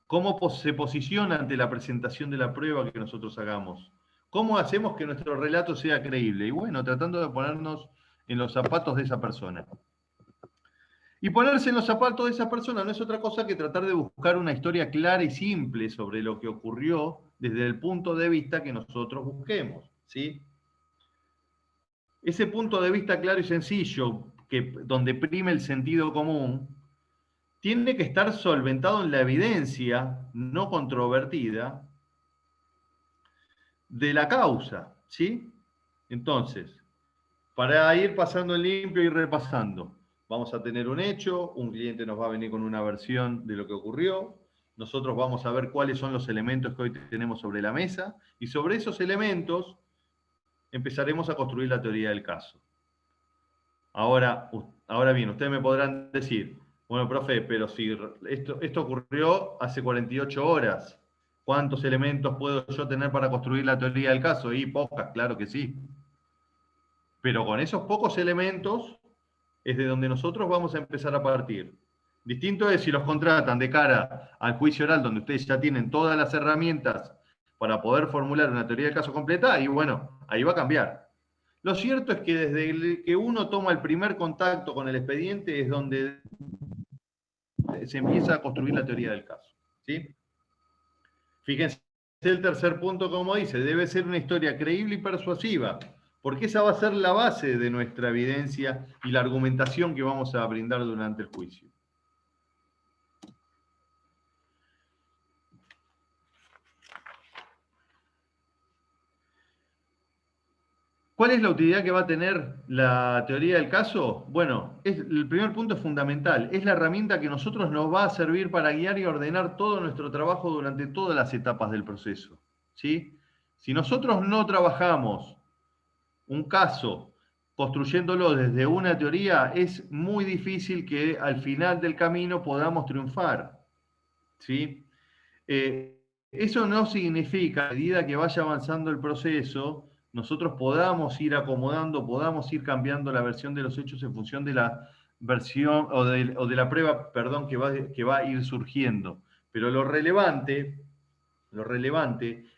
[SPEAKER 2] Cómo se posiciona ante la presentación de la prueba que nosotros hagamos. ¿Cómo hacemos que nuestro relato sea creíble? Y bueno, tratando de ponernos en los zapatos de esa persona. Y ponerse en los zapatos de esa persona no es otra cosa que tratar de buscar una historia clara y simple sobre lo que ocurrió desde el punto de vista que nosotros busquemos, ¿sí? Ese punto de vista claro y sencillo, donde prime el sentido común, tiene que estar solventado en la evidencia no controvertida de la causa, ¿sí? Entonces, para ir pasando en limpio y repasando, vamos a tener un hecho, un cliente nos va a venir con una versión de lo que ocurrió, nosotros vamos a ver cuáles son los elementos que hoy tenemos sobre la mesa, y sobre esos elementos empezaremos a construir la teoría del caso. Ahora bien, ustedes me podrán decir, bueno, profe, pero si esto ocurrió hace 48 horas, ¿Cuántos elementos puedo yo tener para construir la teoría del caso? Y pocas, claro que sí. Pero con esos pocos elementos es de donde nosotros vamos a empezar a partir. Distinto es si los contratan de cara al juicio oral, donde ustedes ya tienen todas las herramientas para poder formular una teoría del caso completa, y bueno, ahí va a cambiar. Lo cierto es que desde que uno toma el primer contacto con el expediente es donde se empieza a construir la teoría del caso, ¿sí? Fíjense el tercer punto, como dice, debe ser una historia creíble y persuasiva, porque esa va a ser la base de nuestra evidencia y la argumentación que vamos a brindar durante el juicio. ¿Cuál es la utilidad que va a tener la teoría del caso? Bueno, el primer punto es fundamental. Es la herramienta que nosotros nos va a servir para guiar y ordenar todo nuestro trabajo durante todas las etapas del proceso, ¿sí? Si nosotros no trabajamos un caso construyéndolo desde una teoría, es muy difícil que al final del camino podamos triunfar, ¿sí? Eso no significa, a medida que vaya avanzando el proceso, nosotros podamos ir acomodando, podamos ir cambiando la versión de los hechos en función de la versión o de la prueba, perdón, que va a ir surgiendo. Pero lo relevante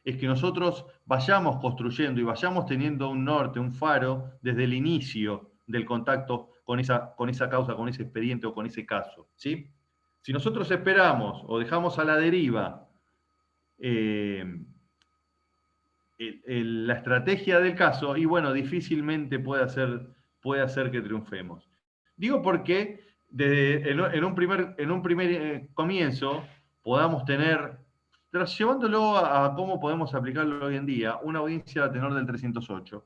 [SPEAKER 2] es que nosotros vayamos construyendo y vayamos teniendo un norte, un faro, desde el inicio del contacto con esa causa, con ese expediente o con ese caso, ¿sí? Si nosotros esperamos o dejamos a la deriva la estrategia del caso, y bueno, difícilmente puede hacer que triunfemos. Digo porque en un primer comienzo podamos tener, llevándolo a cómo podemos aplicarlo hoy en día, una audiencia a tenor del 308.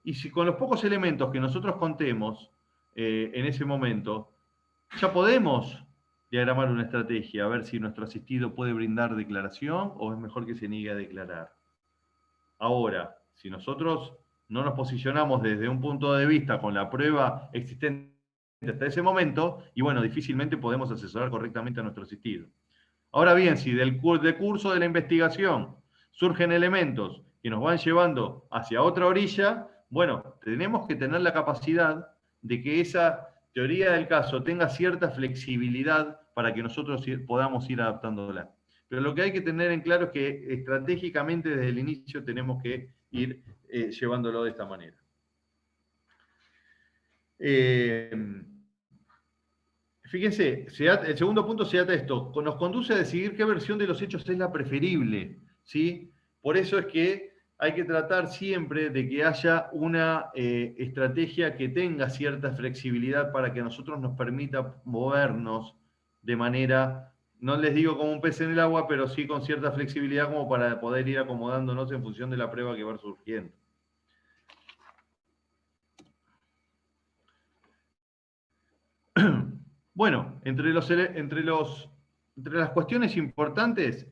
[SPEAKER 2] Y si con los pocos elementos que nosotros contemos en ese momento, ya podemos diagramar una estrategia, a ver si nuestro asistido puede brindar declaración o es mejor que se niegue a declarar. Ahora, si nosotros no nos posicionamos desde un punto de vista con la prueba existente hasta ese momento, y bueno, difícilmente podemos asesorar correctamente a nuestro asistido. Ahora bien, si del curso de la investigación surgen elementos que nos van llevando hacia otra orilla, bueno, tenemos que tener la capacidad de que esa teoría del caso tenga cierta flexibilidad para que nosotros podamos ir adaptándola. Pero lo que hay que tener en claro es que estratégicamente desde el inicio tenemos que ir llevándolo de esta manera. Fíjense, el segundo punto se ata esto. Nos conduce a decidir qué versión de los hechos es la preferible, ¿sí? Por eso es que hay que tratar siempre de que haya una estrategia que tenga cierta flexibilidad para que a nosotros nos permita movernos de manera, no les digo como un pez en el agua, pero sí con cierta flexibilidad como para poder ir acomodándonos en función de la prueba que va surgiendo. Bueno, entre las cuestiones importantes,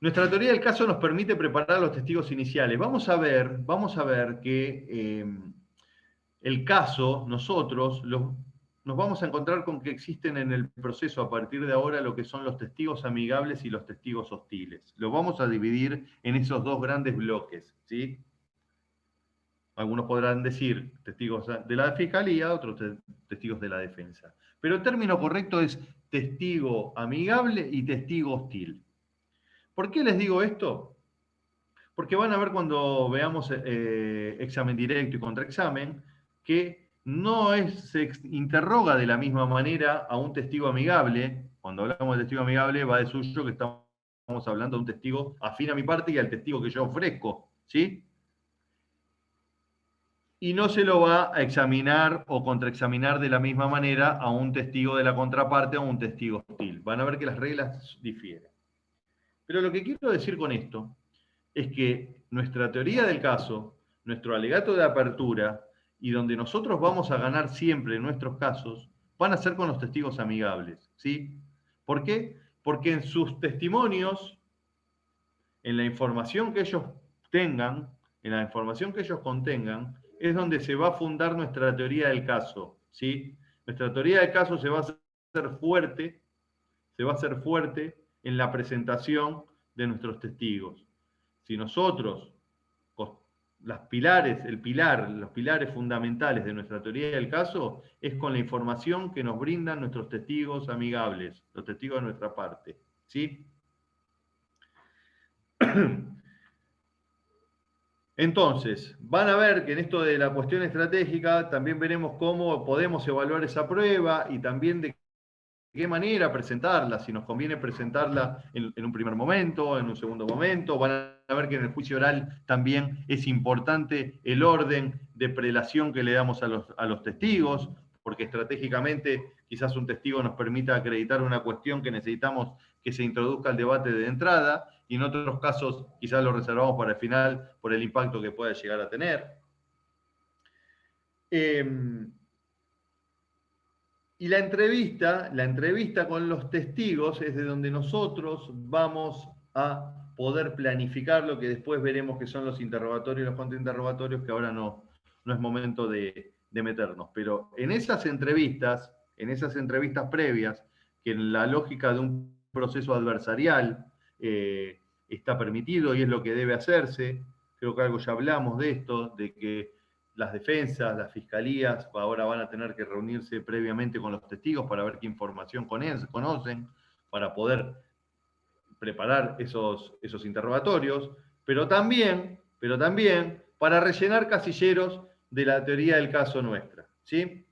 [SPEAKER 2] nuestra teoría del caso nos permite preparar a los testigos iniciales. Vamos a ver que el caso, nosotros nos vamos a encontrar con que existen en el proceso a partir de ahora lo que son los testigos amigables y los testigos hostiles. Los vamos a dividir en esos dos grandes bloques, ¿sí? Algunos podrán decir testigos de la fiscalía, otros testigos de la defensa. Pero el término correcto es testigo amigable y testigo hostil. ¿Por qué les digo esto? Porque van a ver cuando veamos examen directo y contraexamen que no se interroga de la misma manera a un testigo amigable. Cuando hablamos de testigo amigable va de suyo que estamos hablando de un testigo afín a mi parte y al testigo que yo ofrezco, ¿sí? Y no se lo va a examinar o contraexaminar de la misma manera a un testigo de la contraparte o a un testigo hostil. Van a ver que las reglas difieren. Pero lo que quiero decir con esto es que nuestra teoría del caso, nuestro alegato de apertura, y donde nosotros vamos a ganar siempre en nuestros casos, van a ser con los testigos amigables, ¿sí? ¿Por qué? Porque en sus testimonios, en la información que ellos tengan, en la información que ellos contengan, es donde se va a fundar nuestra teoría del caso, ¿sí? Nuestra teoría del caso se va a hacer fuerte en la presentación de nuestros testigos. Si nosotros, los pilares fundamentales de nuestra teoría del caso es con la información que nos brindan nuestros testigos amigables, los testigos de nuestra parte, ¿sí? Entonces, van a ver que en esto de la cuestión estratégica también veremos cómo podemos evaluar esa prueba y también de qué manera presentarla, si nos conviene presentarla en un primer momento, en un segundo momento. Van a ver que en el juicio oral también es importante el orden de prelación que le damos a los testigos, porque estratégicamente quizás un testigo nos permita acreditar una cuestión que necesitamos que se introduzca al debate de entrada, y en otros casos quizás lo reservamos para el final por el impacto que pueda llegar a tener. Y la entrevista con los testigos es de donde nosotros vamos a poder planificar lo que después veremos que son los interrogatorios y los contrainterrogatorios, que ahora no es momento de meternos. Pero en esas entrevistas previas, que en la lógica de un proceso adversarial está permitido y es lo que debe hacerse, creo que algo ya hablamos de esto, de que las defensas, las fiscalías, ahora van a tener que reunirse previamente con los testigos para ver qué información conocen, para poder preparar esos interrogatorios, pero también para rellenar casilleros de la teoría del caso nuestra, ¿sí?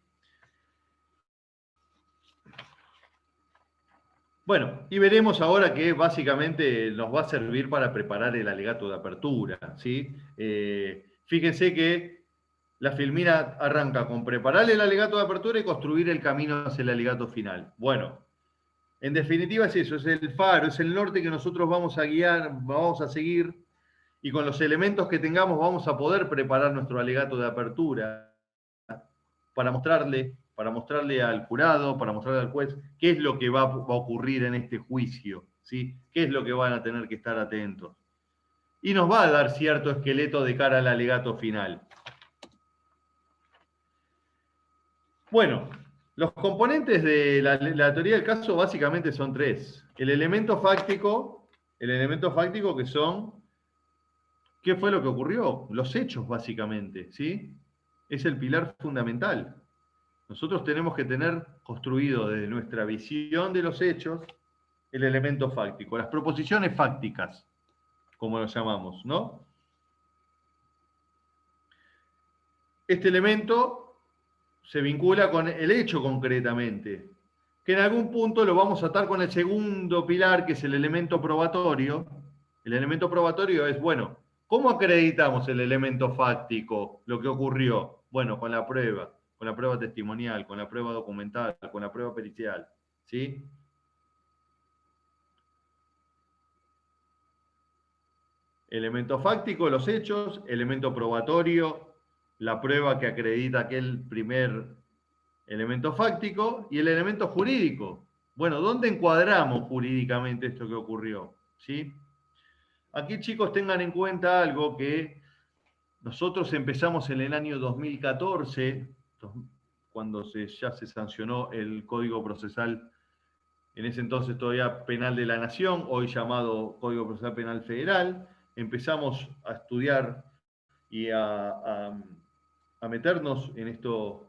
[SPEAKER 2] Bueno, y veremos ahora que básicamente nos va a servir para preparar el alegato de apertura, ¿sí? Fíjense que la filmina arranca con preparar el alegato de apertura y construir el camino hacia el alegato final. Bueno, en definitiva es eso, es el faro, es el norte que nosotros vamos a guiar, vamos a seguir, y con los elementos que tengamos vamos a poder preparar nuestro alegato de apertura para mostrarle al jurado, para mostrarle al juez qué es lo que va a ocurrir en este juicio, ¿sí? Qué es lo que van a tener que estar atentos. Y nos va a dar cierto esqueleto de cara al alegato final. Bueno, los componentes de la teoría del caso básicamente son tres. El elemento fáctico que son, ¿qué fue lo que ocurrió? Los hechos, básicamente, ¿sí? Es el pilar fundamental. Nosotros tenemos que tener construido desde nuestra visión de los hechos el elemento fáctico, las proposiciones fácticas, como lo llamamos, ¿no? Este elemento se vincula con el hecho concretamente, que en algún punto lo vamos a atar con el segundo pilar, que es el elemento probatorio. El elemento probatorio es, bueno, ¿cómo acreditamos el elemento fáctico, lo que ocurrió? Bueno, con la prueba testimonial, con la prueba documental, con la prueba pericial, ¿sí? Elemento fáctico, los hechos; elemento probatorio, la prueba que acredita aquel primer elemento fáctico; y el elemento jurídico. Bueno, ¿dónde encuadramos jurídicamente esto que ocurrió? ¿Sí? Aquí, chicos, tengan en cuenta algo, que nosotros empezamos en el año 2014, cuando ya se sancionó el Código Procesal, en ese entonces todavía Penal de la Nación, hoy llamado Código Procesal Penal Federal. Empezamos a estudiar y a meternos en esto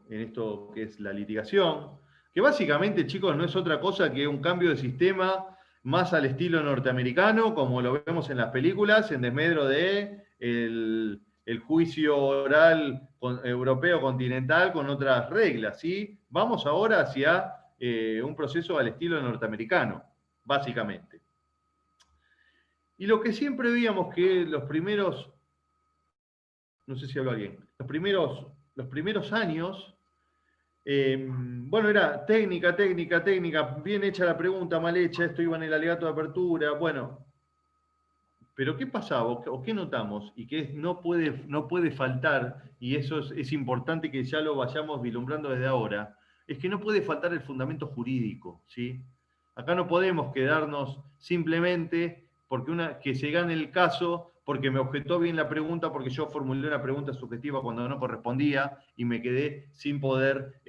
[SPEAKER 2] que es la litigación, que básicamente, chicos, no es otra cosa que un cambio de sistema más al estilo norteamericano, como lo vemos en las películas, en desmedro de el juicio oral europeo continental con otras reglas, ¿sí? Vamos ahora hacia un proceso al estilo norteamericano, básicamente. Y lo que siempre veíamos que los primeros, no sé si habla alguien, los primeros años, bueno, era técnica, bien hecha la pregunta, mal hecha, esto iba en el alegato de apertura, bueno. Pero ¿qué pasaba o qué notamos? Y que no puede faltar, y eso es importante que ya lo vayamos vislumbrando desde ahora, es que no puede faltar el fundamento jurídico, ¿sí? Acá no podemos quedarnos simplemente que se gane el caso, porque me objetó bien la pregunta, porque yo formulé una pregunta subjetiva cuando no correspondía y me quedé sin poder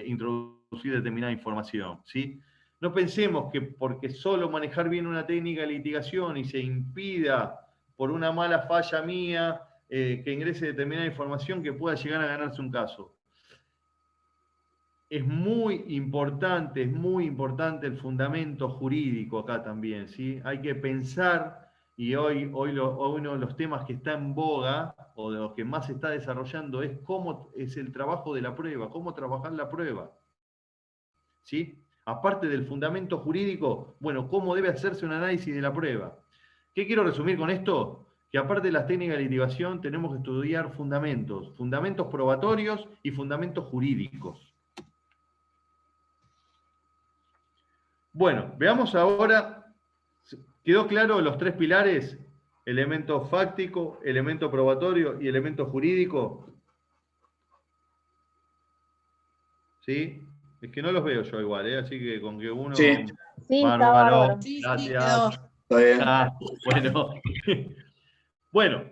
[SPEAKER 2] introducir determinada información, ¿sí? No pensemos que porque solo manejar bien una técnica de litigación y se impida por una mala falla mía que ingrese determinada información que pueda llegar a ganarse un caso. Es muy importante el fundamento jurídico acá también, ¿sí? Hay que pensar, y hoy uno de los temas que está en boga, o de los que más se está desarrollando, es cómo es el trabajo de la prueba, cómo trabajar la prueba, ¿sí? Aparte del fundamento jurídico, bueno, cómo debe hacerse un análisis de la prueba. ¿Qué quiero resumir con esto? Que aparte de las técnicas de litigación, tenemos que estudiar fundamentos probatorios y fundamentos jurídicos. Bueno, veamos ahora, ¿quedó claro los tres pilares? Elemento fáctico, elemento probatorio y elemento jurídico. ¿Sí? Es que no los veo yo igual, ¿eh? Así que con que uno...
[SPEAKER 9] Sí.
[SPEAKER 7] Sí, está
[SPEAKER 2] Bárbaro,
[SPEAKER 7] bárbaro.
[SPEAKER 3] Sí, sí,
[SPEAKER 2] gracias.
[SPEAKER 3] quedó.
[SPEAKER 9] Está bien.
[SPEAKER 2] Ah, bueno. Bueno.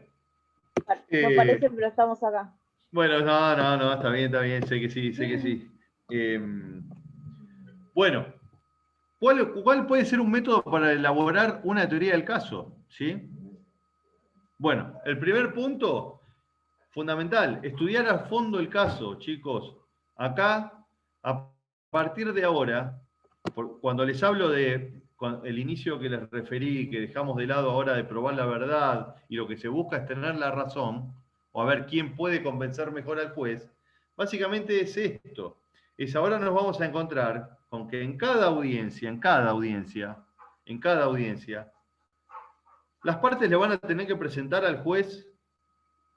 [SPEAKER 7] No parece, pero estamos acá.
[SPEAKER 2] Bueno, no, está bien, sé que sí. Bueno, ¿cuál puede ser un método para elaborar una teoría del caso? ¿Sí? Bueno, el primer punto, fundamental, estudiar a fondo el caso, chicos. Acá, a partir de ahora, cuando les hablo de el inicio que les referí, que dejamos de lado ahora de probar la verdad, y lo que se busca es tener la razón, o a ver quién puede convencer mejor al juez, básicamente es esto. Es ahora nos vamos a encontrar con que en cada audiencia, las partes le van a tener que presentar al juez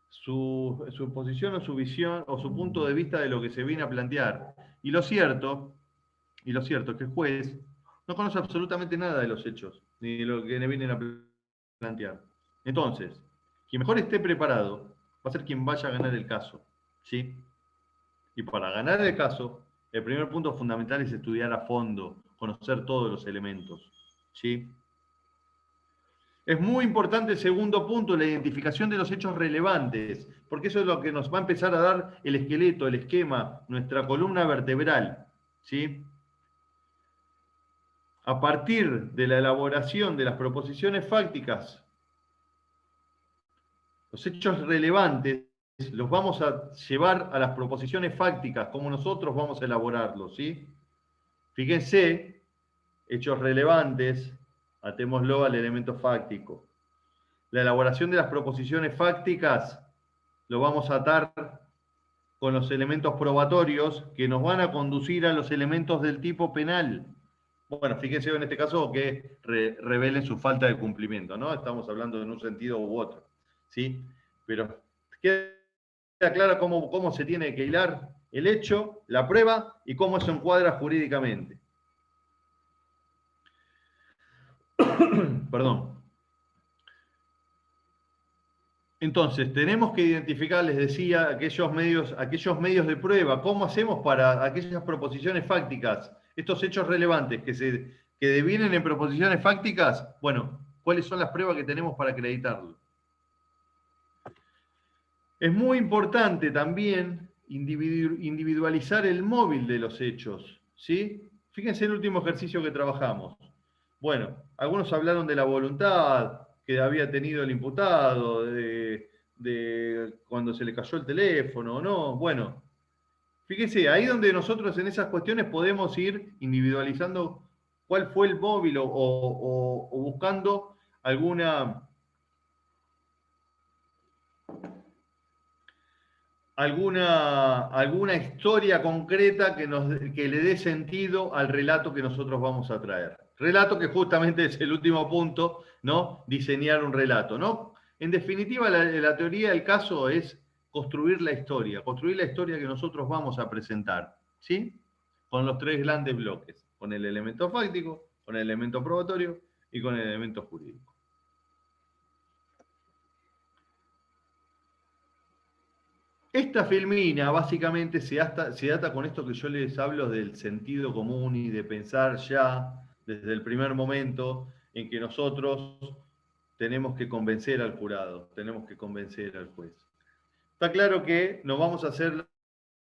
[SPEAKER 2] su posición o su visión o su punto de vista de lo que se viene a plantear. Y lo cierto es que el juez no conoce absolutamente nada de los hechos, ni de lo que le vienen a plantear. Entonces, quien mejor esté preparado va a ser quien vaya a ganar el caso, ¿sí? Y para ganar el caso, el primer punto fundamental es estudiar a fondo, conocer todos los elementos, ¿sí? Es muy importante el segundo punto, la identificación de los hechos relevantes, porque eso es lo que nos va a empezar a dar el esqueleto, el esquema, nuestra columna vertebral, ¿sí? A partir de la elaboración de las proposiciones fácticas, los hechos relevantes los vamos a llevar a las proposiciones fácticas, como nosotros vamos a elaborarlos, ¿sí? Fíjense, hechos relevantes, atémoslo al elemento fáctico. La elaboración de las proposiciones fácticas lo vamos a atar con los elementos probatorios que nos van a conducir a los elementos del tipo penal. Bueno, fíjense en este caso que revelen su falta de cumplimiento, ¿no? Estamos hablando en un sentido u otro, ¿sí? Pero queda claro cómo se tiene que hilar el hecho, la prueba y cómo se encuadra jurídicamente. Perdón. Entonces, tenemos que identificar, les decía, aquellos medios de prueba. ¿Cómo hacemos para aquellas proposiciones fácticas, estos hechos relevantes que devienen en proposiciones fácticas? Bueno, ¿cuáles son las pruebas que tenemos para acreditarlo? Es muy importante también individualizar el móvil de los hechos, ¿sí? Fíjense el último ejercicio que trabajamos. Bueno, algunos hablaron de la voluntad que había tenido el imputado, de cuando se le cayó el teléfono o no. Bueno, fíjense, ahí donde nosotros en esas cuestiones podemos ir individualizando cuál fue el móvil o buscando alguna historia concreta que le dé sentido al relato que nosotros vamos a traer. Relato que justamente es el último punto, ¿no? Diseñar un relato, ¿no? En definitiva, la teoría del caso es construir la historia que nosotros vamos a presentar, ¿sí? Con los tres grandes bloques, con el elemento fáctico, con el elemento probatorio y con el elemento jurídico. Esta filmina básicamente se data con esto que yo les hablo del sentido común y de pensar ya desde el primer momento en que nosotros tenemos que convencer al jurado, tenemos que convencer al juez. Está claro que no vamos a hacer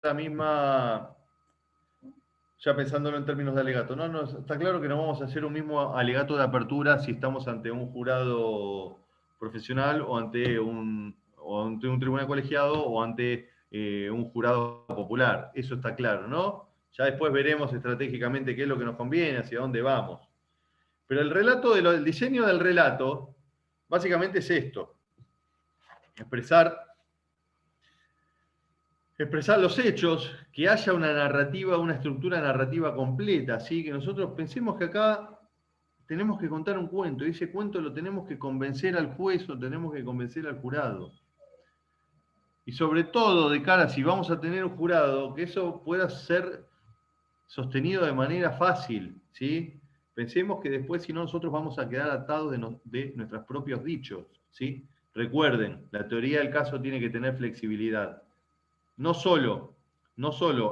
[SPEAKER 2] la misma ya pensándolo en términos de alegato. No, no, está claro que no vamos a hacer un mismo alegato de apertura si estamos ante un jurado profesional o ante un tribunal colegiado o ante un jurado popular. Eso está claro, ¿no? Ya después veremos estratégicamente qué es lo que nos conviene, hacia dónde vamos. Pero el relato, el diseño del relato, básicamente es esto. Expresar los hechos, que haya una narrativa, una estructura narrativa completa, ¿sí? Que nosotros pensemos que acá tenemos que contar un cuento, y ese cuento lo tenemos que convencer al juez o tenemos que convencer al jurado. Y sobre todo, de cara, si vamos a tener un jurado, que eso pueda ser sostenido de manera fácil, ¿sí? Pensemos que después, si no, nosotros vamos a quedar atados de nuestros propios dichos, ¿sí? Recuerden, la teoría del caso tiene que tener flexibilidad. No solo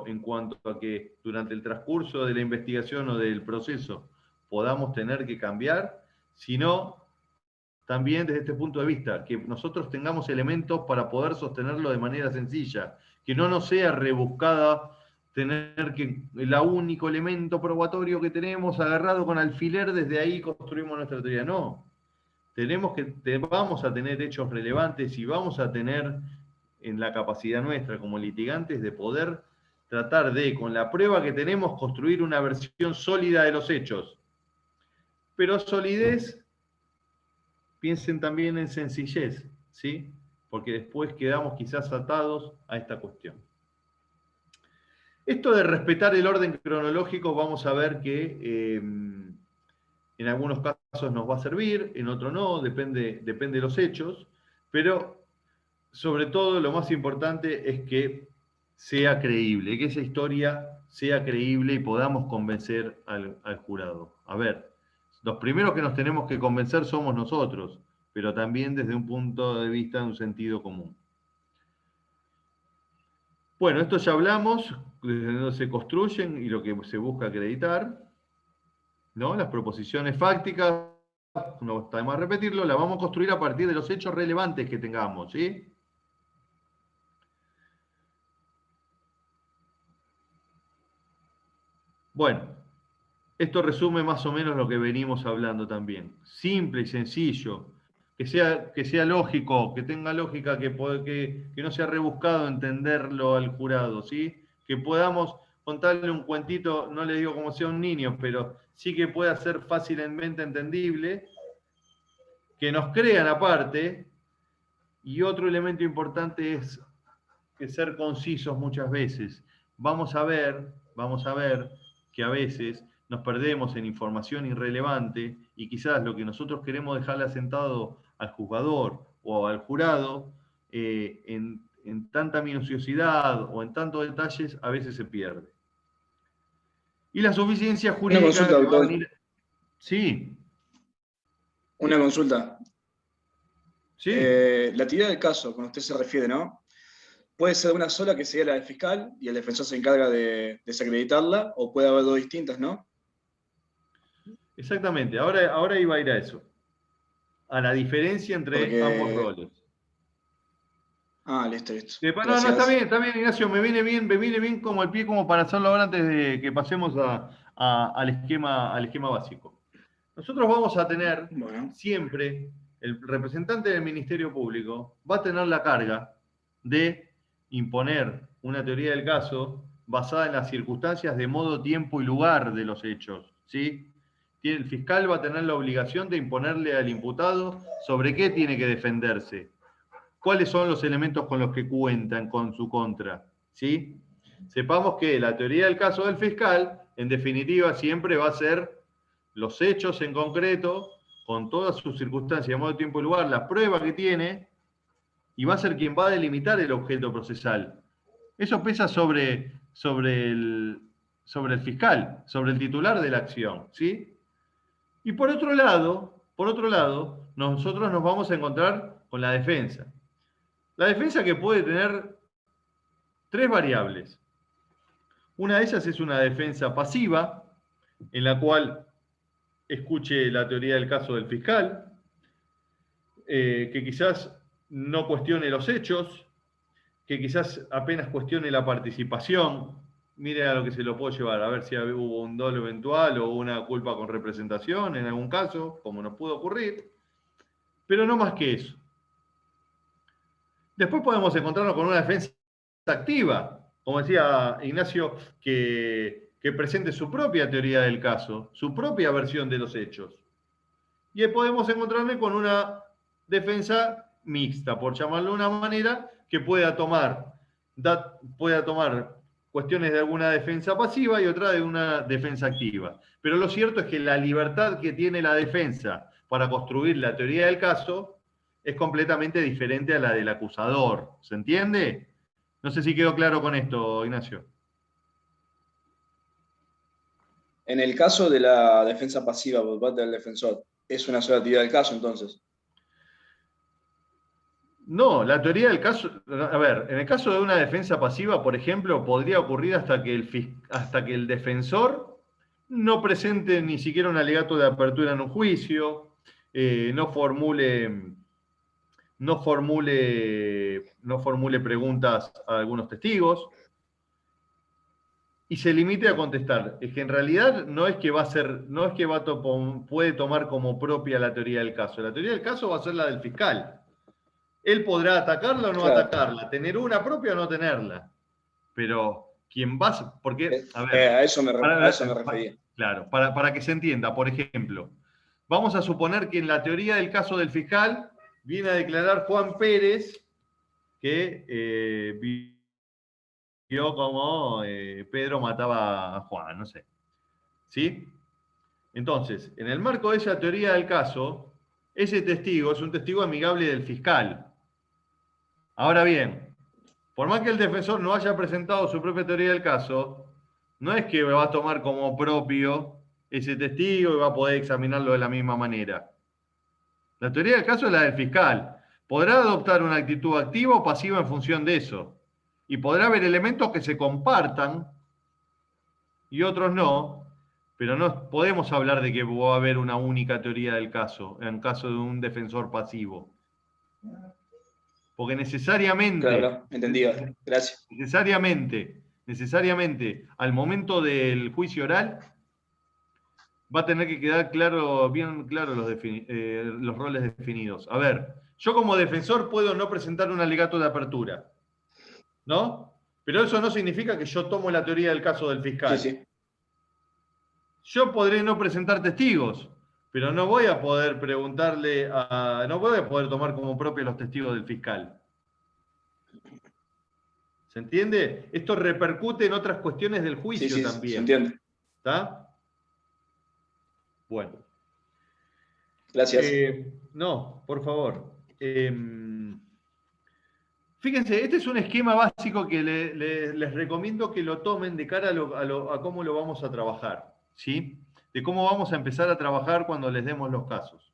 [SPEAKER 2] en cuanto a que durante el transcurso de la investigación o del proceso podamos tener que cambiar, sino también desde este punto de vista, que nosotros tengamos elementos para poder sostenerlo de manera sencilla, que no nos sea rebuscada tener que el único elemento probatorio que tenemos agarrado con alfiler, desde ahí construimos nuestra teoría. No, vamos a tener hechos relevantes y vamos a tener en la capacidad nuestra como litigantes de poder tratar de, con la prueba que tenemos, construir una versión sólida de los hechos. Pero solidez, piensen también en sencillez, ¿sí? Porque después quedamos quizás atados a esta cuestión. Esto de respetar el orden cronológico, vamos a ver que en algunos casos nos va a servir, en otros no, depende de los hechos, pero sobre todo lo más importante es que sea creíble, que esa historia sea creíble y podamos convencer al jurado. A ver, los primeros que nos tenemos que convencer somos nosotros, pero también desde un punto de vista de un sentido común. Bueno, esto ya hablamos, desde donde se construyen y lo que se busca acreditar, ¿no? Las proposiciones fácticas, no está de más repetirlo, las vamos a construir a partir de los hechos relevantes que tengamos, ¿sí? Bueno, esto resume más o menos lo que venimos hablando también. Simple y sencillo, que sea lógico, que tenga lógica, que no sea rebuscado entenderlo al jurado, ¿sí? Que podamos contarle un cuentito, no le digo como sea un niño, pero sí que pueda ser fácilmente entendible, que nos crean aparte, y otro elemento importante es que ser concisos muchas veces. Vamos a ver que a veces nos perdemos en información irrelevante y quizás lo que nosotros queremos dejarle asentado al juzgador o al jurado en tanta minuciosidad o en tantos detalles a veces se pierde. Y la suficiencia jurídica...
[SPEAKER 9] Una consulta, doctor.
[SPEAKER 2] Sí.
[SPEAKER 9] Una consulta.
[SPEAKER 2] Sí.
[SPEAKER 9] La actividad del caso, cuando usted se refiere, ¿no? Puede ser una sola, que sería la del fiscal, y el defensor se encarga de desacreditarla, o puede haber dos distintas, ¿no?
[SPEAKER 2] Exactamente, ahora iba a ir a eso. A la diferencia entre ambos roles.
[SPEAKER 9] Ah, listo.
[SPEAKER 2] No, está bien, Ignacio, me viene bien como el pie como para hacerlo ahora antes de que pasemos al esquema básico. Nosotros vamos a tener siempre, el representante del Ministerio Público va a tener la carga de imponer una teoría del caso basada en las circunstancias de modo, tiempo y lugar de los hechos, ¿sí? El fiscal va a tener la obligación de imponerle al imputado sobre qué tiene que defenderse, cuáles son los elementos con los que cuentan con su contra, ¿sí? Sepamos que la teoría del caso del fiscal, en definitiva, siempre va a ser los hechos en concreto, con todas sus circunstancias de modo, tiempo y lugar, la prueba que tiene, y va a ser quien va a delimitar el objeto procesal. Eso pesa sobre el fiscal, sobre el titular de la acción, ¿sí? Y por otro lado, nosotros nos vamos a encontrar con la defensa. La defensa que puede tener tres variables. Una de ellas es una defensa pasiva, en la cual escuche la teoría del caso del fiscal, que quizás no cuestione los hechos, que quizás apenas cuestione la participación, mire a lo que se lo puedo llevar, a ver si hubo un dolo eventual o una culpa con representación en algún caso, como nos pudo ocurrir, pero no más que eso. Después podemos encontrarnos con una defensa activa, como decía Ignacio, que presente su propia teoría del caso, su propia versión de los hechos. Y ahí podemos encontrarnos con una defensa mixta, por llamarlo de una manera, que pueda tomar cuestiones de alguna defensa pasiva y otra de una defensa activa. Pero lo cierto es que la libertad que tiene la defensa para construir la teoría del caso es completamente diferente a la del acusador. ¿Se entiende? No sé si quedó claro con esto, Ignacio.
[SPEAKER 9] En el caso de la defensa pasiva por parte del defensor, ¿es una sola teoría del caso entonces?
[SPEAKER 2] No, la teoría del caso, a ver, en el caso de una defensa pasiva, por ejemplo, podría ocurrir hasta que el defensor no presente ni siquiera un alegato de apertura en un juicio, no formule preguntas a algunos testigos y se limite a contestar. Es que en realidad puede tomar como propia la teoría del caso. La teoría del caso va a ser la del fiscal. Él podrá atacarla o no atacarla, tener una propia o no tenerla. Pero quien va, porque, a ver,
[SPEAKER 9] a eso me refería.
[SPEAKER 2] Claro, para que se entienda, por ejemplo, vamos a suponer que en la teoría del caso del fiscal viene a declarar Juan Pérez que vio como Pedro mataba a Juan, no sé. ¿Sí? Entonces, en el marco de esa teoría del caso, ese testigo es un testigo amigable del fiscal. Ahora bien, por más que el defensor no haya presentado su propia teoría del caso, no es que va a tomar como propio ese testigo y va a poder examinarlo de la misma manera. La teoría del caso es la del fiscal. Podrá adoptar una actitud activa o pasiva en función de eso. Y podrá haber elementos que se compartan y otros no, pero no podemos hablar de que va a haber una única teoría del caso, en caso de un defensor pasivo. Porque necesariamente,
[SPEAKER 9] Claro, entendido. Gracias.
[SPEAKER 2] Necesariamente, al momento del juicio oral, va a tener que quedar bien claro los roles definidos. A ver, yo como defensor puedo no presentar un alegato de apertura, ¿no? Pero eso no significa que yo tomo la teoría del caso del fiscal.
[SPEAKER 9] Sí, sí.
[SPEAKER 2] Yo podré no presentar testigos, pero no voy a poder no voy a poder tomar como propios los testigos del fiscal. ¿Se entiende? Esto repercute en otras cuestiones del juicio
[SPEAKER 9] Sí,
[SPEAKER 2] también.
[SPEAKER 9] se entiende.
[SPEAKER 2] ¿Está? Bueno.
[SPEAKER 9] Gracias.
[SPEAKER 2] No, por favor. Fíjense, este es un esquema básico que les recomiendo que lo tomen de cara a cómo lo vamos a trabajar, ¿sí? De cómo vamos a empezar a trabajar cuando les demos los casos.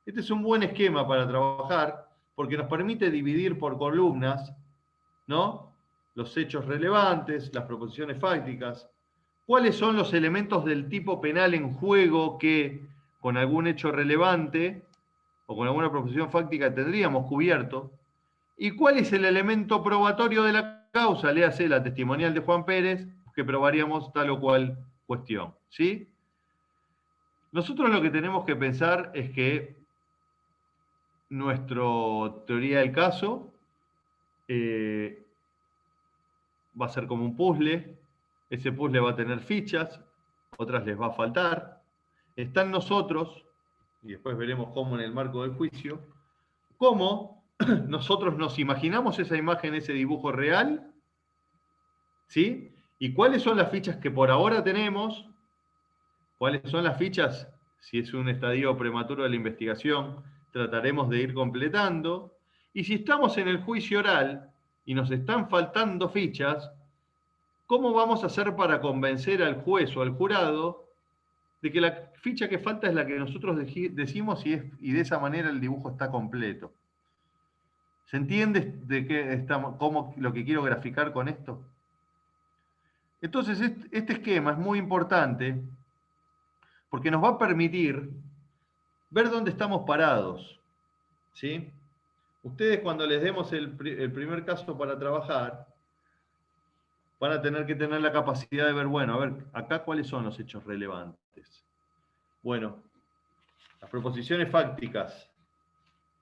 [SPEAKER 2] Este es un buen esquema para trabajar porque nos permite dividir por columnas, ¿no? Los hechos relevantes, las proposiciones fácticas, cuáles son los elementos del tipo penal en juego que con algún hecho relevante o con alguna proposición fáctica tendríamos cubierto, y cuál es el elemento probatorio de la causa, léase la testimonial de Juan Pérez, que probaríamos tal o cual cuestión, ¿sí? Nosotros lo que tenemos que pensar es que nuestra teoría del caso va a ser como un puzzle. Ese puzzle va a tener fichas, otras les va a faltar. Está en nosotros, y después veremos cómo en el marco del juicio, cómo nosotros nos imaginamos esa imagen, ese dibujo real, ¿sí? Y cuáles son las fichas que por ahora tenemos, cuáles son las fichas, si es un estadio prematuro de la investigación, trataremos de ir completando. Y si estamos en el juicio oral y nos están faltando fichas, ¿cómo vamos a hacer para convencer al juez o al jurado de que la ficha que falta es la que nosotros decimos y de esa manera el dibujo está completo? ¿Se entiende cómo lo que quiero graficar con esto? Entonces, este esquema es muy importante porque nos va a permitir ver dónde estamos parados, ¿sí? Ustedes cuando les demos el primer caso para trabajar, van a tener que tener la capacidad de ver, bueno, a ver, acá cuáles son los hechos relevantes. Bueno, las proposiciones fácticas,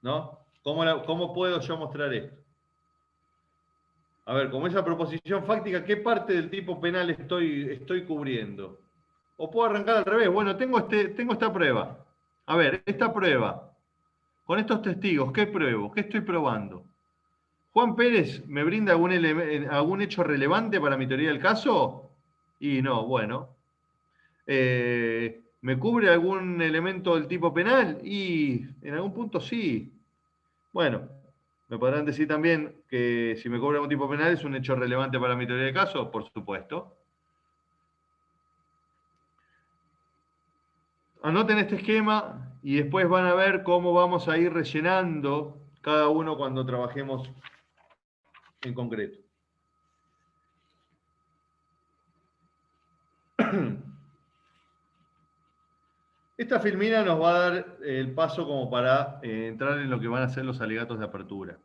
[SPEAKER 2] ¿no? ¿Cómo puedo yo mostrar esto? A ver, como esa proposición fáctica, ¿qué parte del tipo penal estoy cubriendo? O puedo arrancar al revés. Bueno, tengo esta prueba. A ver, esta prueba, con estos testigos, ¿qué pruebo? ¿Qué estoy probando? ¿Juan Pérez me brinda algún hecho relevante para mi teoría del caso? Y no, bueno. ¿Me cubre algún elemento del tipo penal? Y en algún punto sí. Bueno, me podrán decir también que si me cubre algún tipo penal es un hecho relevante para mi teoría del caso, por supuesto. Anoten este esquema y después van a ver cómo vamos a ir rellenando cada uno cuando trabajemos en concreto. Esta filmina nos va a dar el paso como para entrar en lo que van a ser los alegatos de apertura.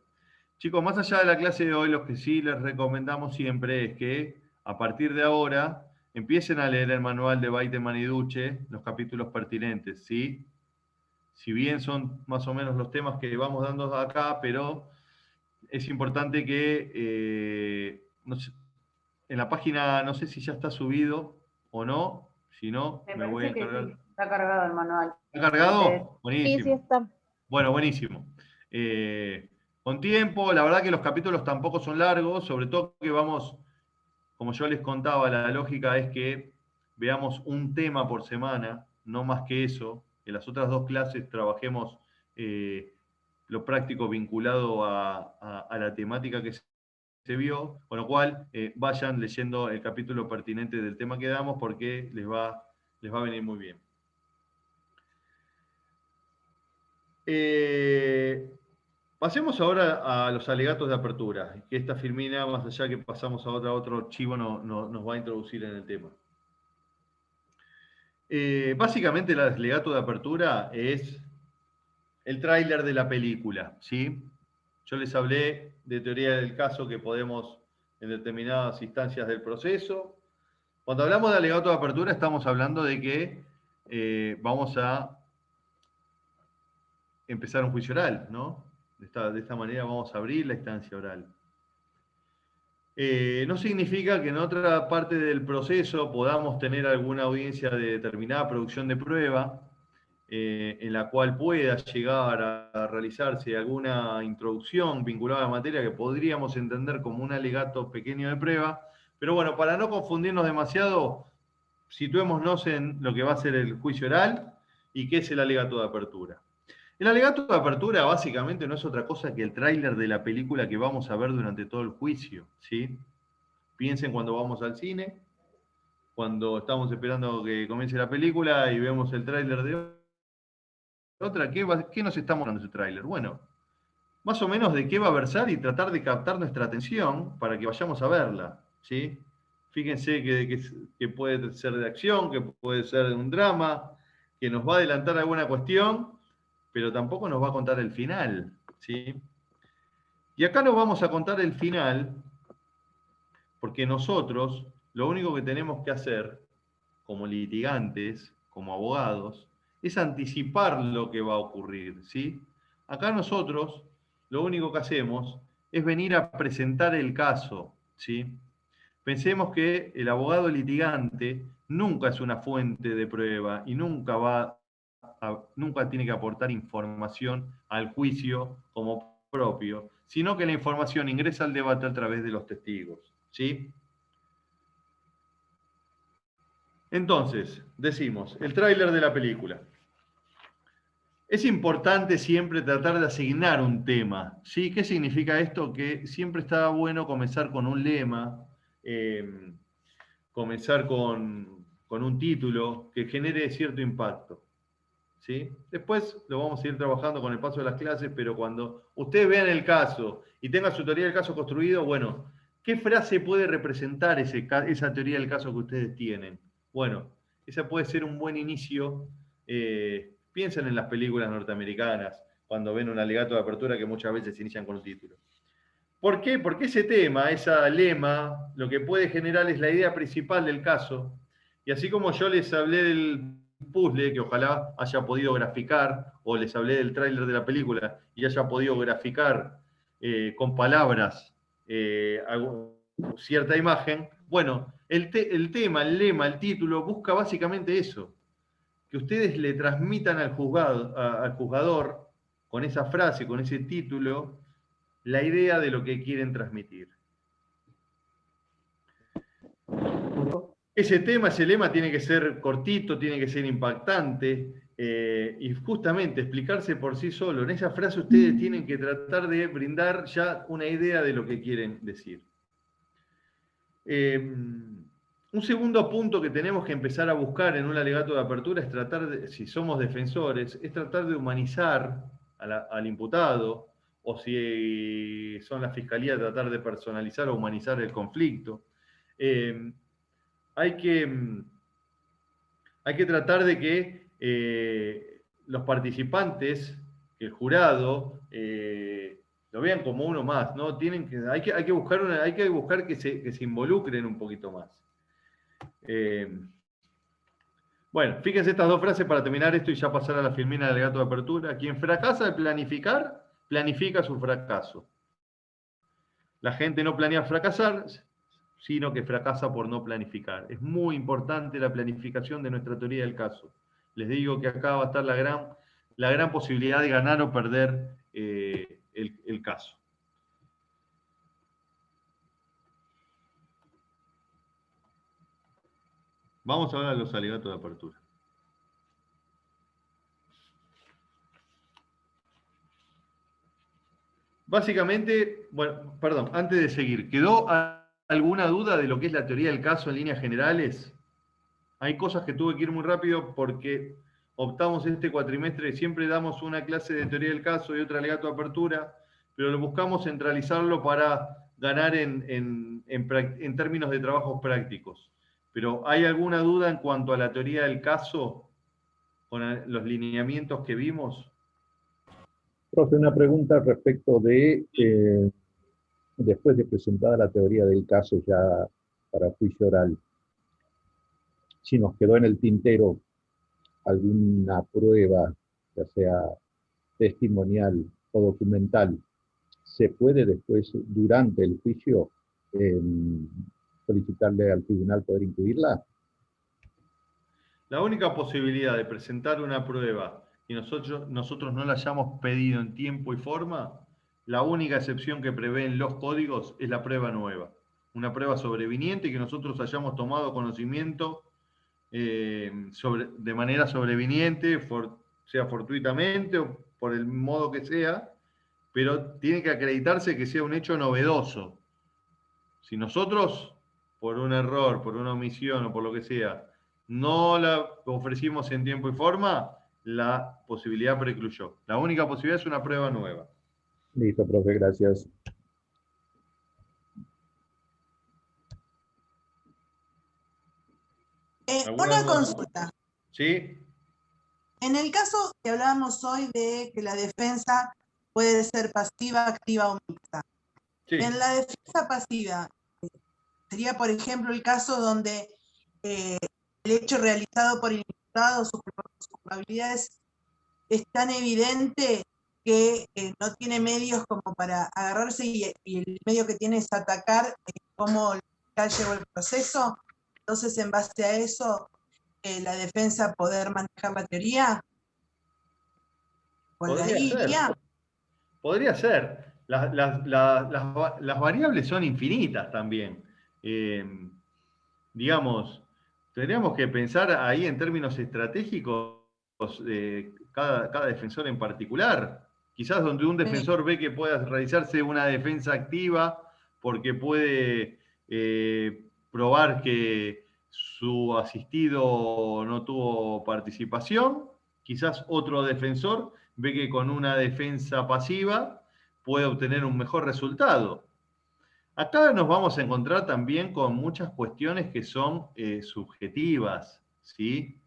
[SPEAKER 2] Chicos, más allá de la clase de hoy, lo que sí les recomendamos siempre es que a partir de ahora empiecen a leer el manual de Bateman y Duche, los capítulos pertinentes, ¿sí? Si bien son más o menos los temas que vamos dando acá, pero es importante que en la página, no sé si ya está subido o no, si no, me voy a encargar.
[SPEAKER 7] Sí, está cargado el manual.
[SPEAKER 2] ¿Está cargado? Buenísimo.
[SPEAKER 7] Sí, está.
[SPEAKER 2] Bueno, buenísimo. Con tiempo, la verdad que los capítulos tampoco son largos, sobre todo que vamos, como yo les contaba, la lógica es que veamos un tema por semana, no más que eso. En las otras dos clases trabajemos lo práctico vinculado a la temática que se vio, con lo cual vayan leyendo el capítulo pertinente del tema que damos porque les va a venir muy bien. Pasemos ahora a los alegatos de apertura, que esta filmina, más allá que pasamos a otro archivo, nos va a introducir en el tema. Básicamente el alegato de apertura es el tráiler de la película, ¿sí? Yo les hablé de teoría del caso que podemos en determinadas instancias del proceso. Cuando hablamos de alegato de apertura estamos hablando de que vamos a empezar un juicio oral, ¿no? De esta manera vamos a abrir la instancia oral. No significa que en otra parte del proceso podamos tener alguna audiencia de determinada producción de prueba en la cual pueda llegar a realizarse alguna introducción vinculada a la materia que podríamos entender como un alegato pequeño de prueba. Pero bueno, para no confundirnos demasiado, situémonos en lo que va a ser el juicio oral y qué es el alegato de apertura. El alegato de apertura básicamente no es otra cosa que el tráiler de la película que vamos a ver durante todo el juicio, ¿sí? Piensen cuando vamos al cine, cuando estamos esperando que comience la película y vemos el tráiler de otra, ¿qué nos está mostrando ese tráiler? Bueno, más o menos de qué va a versar y tratar de captar nuestra atención para que vayamos a verla, ¿sí? Fíjense que puede ser de acción, que puede ser de un drama, que nos va a adelantar alguna cuestión, pero tampoco nos va a contar el final, ¿sí? Y acá nos vamos a contar el final, porque nosotros lo único que tenemos que hacer, como litigantes, como abogados, es anticipar lo que va a ocurrir, ¿sí? Acá nosotros lo único que hacemos es venir a presentar el caso, ¿sí? Pensemos que el abogado litigante nunca es una fuente de prueba y nunca tiene que aportar información al juicio como propio, sino que la información ingresa al debate a través de los testigos, ¿sí? Entonces, decimos, el tráiler de la película. Es importante siempre tratar de asignar un tema, ¿sí? ¿Qué significa esto? Que siempre está bueno comenzar con un lema, comenzar con un título que genere cierto impacto, ¿sí? Después lo vamos a ir trabajando con el paso de las clases, pero cuando ustedes vean el caso y tengan su teoría del caso construido, bueno, ¿qué frase puede representar esa teoría del caso que ustedes tienen? Bueno, esa puede ser un buen inicio. Piensen en las películas norteamericanas, cuando ven un alegato de apertura que muchas veces se inician con un título. ¿Por qué? Porque ese tema, esa lema, lo que puede generar es la idea principal del caso. Y así como yo les hablé del puzzle, que ojalá haya podido graficar, o les hablé del tráiler de la película y haya podido graficar con palabras cierta imagen, bueno, el tema, el lema, el título, busca básicamente eso, que ustedes le transmitan al jugador, con esa frase, con ese título, la idea de lo que quieren transmitir. Ese tema, ese lema tiene que ser cortito, tiene que ser impactante y justamente explicarse por sí solo. En esa frase ustedes tienen que tratar de brindar ya una idea de lo que quieren decir. Un segundo punto que tenemos que empezar a buscar en un alegato de apertura es tratar de, si somos defensores, es tratar de humanizar al imputado, o si son la fiscalía, tratar de personalizar o humanizar el conflicto. Hay que tratar de que los participantes, el jurado, lo vean como uno más, ¿no? Hay que buscar que se involucren un poquito más. Bueno, fíjense estas dos frases para terminar esto y ya pasar a la filmina del alegato de apertura. Quien fracasa al planificar, planifica su fracaso. La gente no planea fracasar, sino que fracasa por no planificar. Es muy importante la planificación de nuestra teoría del caso. Les digo que acá va a estar la gran posibilidad de ganar o perder el caso. Vamos ahora a los alegatos de apertura. Básicamente, bueno, perdón, antes de seguir, ¿quedó alguna duda de lo que es la teoría del caso en líneas generales? Hay cosas que tuve que ir muy rápido porque optamos este cuatrimestre, siempre damos una clase de teoría del caso y otra alegato de apertura, pero lo buscamos centralizarlo para ganar en términos de trabajos prácticos. Pero ¿hay alguna duda en cuanto a la teoría del caso con los lineamientos que vimos?
[SPEAKER 10] Profe, una pregunta respecto de, después de presentada la teoría del caso ya para juicio oral, si nos quedó en el tintero alguna prueba, ya sea testimonial o documental, ¿se puede después, durante el juicio, solicitarle al tribunal poder incluirla?
[SPEAKER 2] La única posibilidad de presentar una prueba y nosotros no la hayamos pedido en tiempo y forma, la única excepción que prevén los códigos es la prueba nueva. Una prueba sobreviniente que nosotros hayamos tomado conocimiento de manera sobreviniente, sea fortuitamente o por el modo que sea, pero tiene que acreditarse que sea un hecho novedoso. Si nosotros, por un error, por una omisión o por lo que sea, no la ofrecimos en tiempo y forma, la posibilidad precluyó. La única posibilidad es una prueba nueva.
[SPEAKER 10] Listo, profe, gracias.
[SPEAKER 3] Una consulta.
[SPEAKER 2] ¿Sí?
[SPEAKER 3] En el caso que hablábamos hoy de que la defensa puede ser pasiva, activa o mixta.
[SPEAKER 2] Sí.
[SPEAKER 3] En la defensa pasiva, sería por ejemplo el caso donde el hecho realizado por el imputado, sus culpabilidades, es tan evidente que no tiene medios como para agarrarse y el medio que tiene es atacar cómo el fiscal llevó el proceso. Entonces, en base a eso, la defensa poder manejar la teoría.
[SPEAKER 2] Podría ser. Las variables son infinitas también. Digamos, tendríamos que pensar ahí en términos estratégicos cada defensor en particular. Quizás donde un defensor ve que pueda realizarse una defensa activa porque puede probar que su asistido no tuvo participación, quizás otro defensor ve que con una defensa pasiva puede obtener un mejor resultado. Acá nos vamos a encontrar también con muchas cuestiones que son subjetivas, ¿sí?